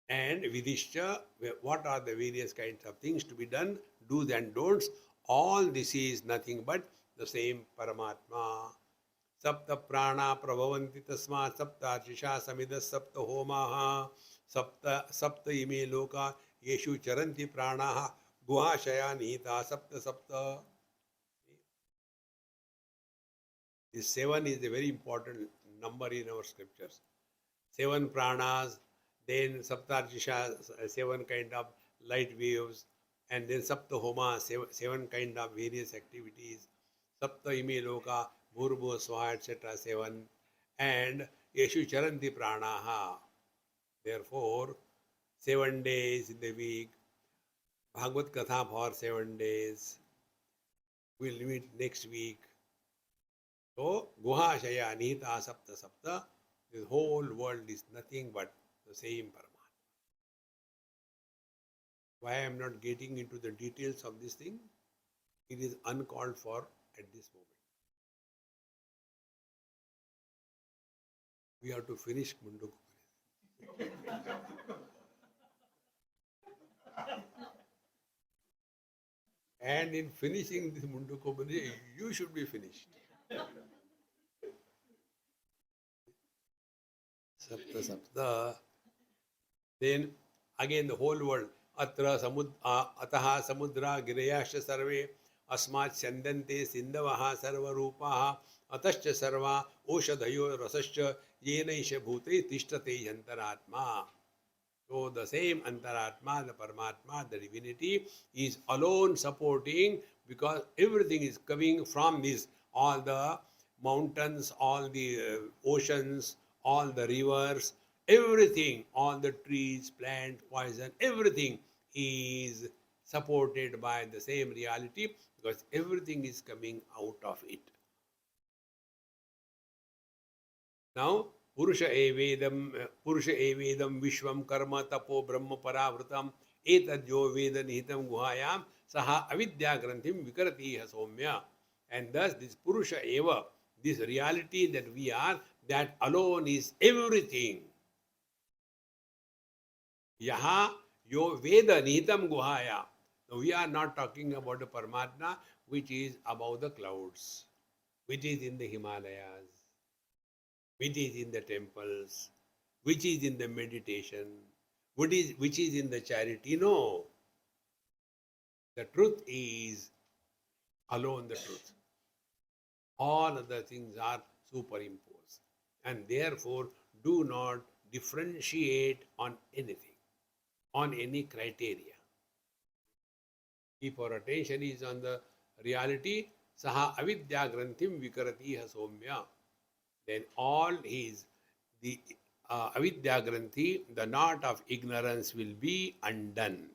And Vidishya, what are the various kinds of things to be done, do's and don'ts. All this is nothing but the same Paramatma. Sapta prana prabhavanti tasma sapta archisha samidas sapta homaha sapta ime loka yeshu charanti pranaha guhashaya nihita sapta. This 7 is a very important number in our scriptures. 7 pranas, then saptarjisha, 7 kind of light waves, and then saptahoma, 7 kind of various activities, sapta ime loka, bhurbo swa, etc. 7, and yeshu charanti pranaha. Therefore, 7 days in the week, Bhagavad Katha for 7 days, We'll meet next week. So, Guhashaya Nihita Sapta Sapta, the whole world is nothing but the same Paramatma. Why I am not getting into the details of this thing? It is uncalled for at this moment. We have to finish Mundakopanishad. And in finishing this Mundakopanishad, you should be finished. Sapta Sapta. Then again the whole world. Ataha samudra girayascha sarve asmat chandante sindavaha sarva rupaha atascha sarva oshadhayo rasascha yenaisha bhute tishtate yantaratma. So the same Antaratma, the Paramatma, the divinity is alone supporting, because everything is coming from this. All the mountains, all the oceans, all the rivers, everything, all the trees, plants, poison, everything is supported by the same reality, because everything is coming out of it. Now, Purusha evedam vishvam karma tapo brahma paravrutam etadyo veda nihitam guhayam saha avidya granthim vikarati hasomya. And thus this Purusha eva, this reality that we are, that alone is everything. Yaha yo veda nihitam guhaya. Now we are not talking about the Paramatma which is above the clouds, which is in the Himalayas, which is in the temples, which is in the meditation, which is in the charity. No. The truth is alone the truth. All other things are superimposed. And therefore, do not differentiate on anything, on any criteria. If our attention is on the reality, saha avidya granthim vikarati hasomya, then all is the avidya granthi, the knot of ignorance will be undone.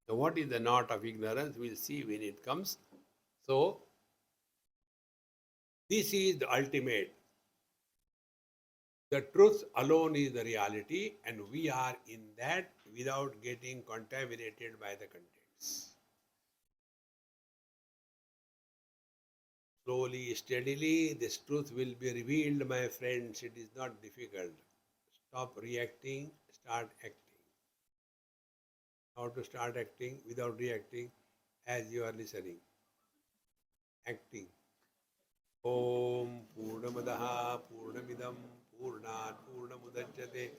So what is the knot of ignorance? We'll see when it comes. So this is the ultimate. The truth alone is the reality, and we are in that without getting contaminated by the contents. Slowly, steadily, this truth will be revealed, my friends. It is not difficult. Stop reacting, start acting. How to start acting without reacting? As you are listening. Acting. Om Purnamadaha Purnamidam Purnat Purnamudachyate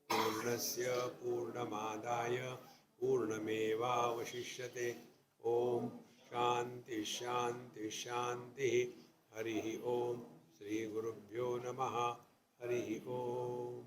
Purnasya Purnamadaya Purnameva Vashishyate. Om Shanti Shanti Shanti. Harihi Om. Sri Gurubhyo Namaha. Harihi Om.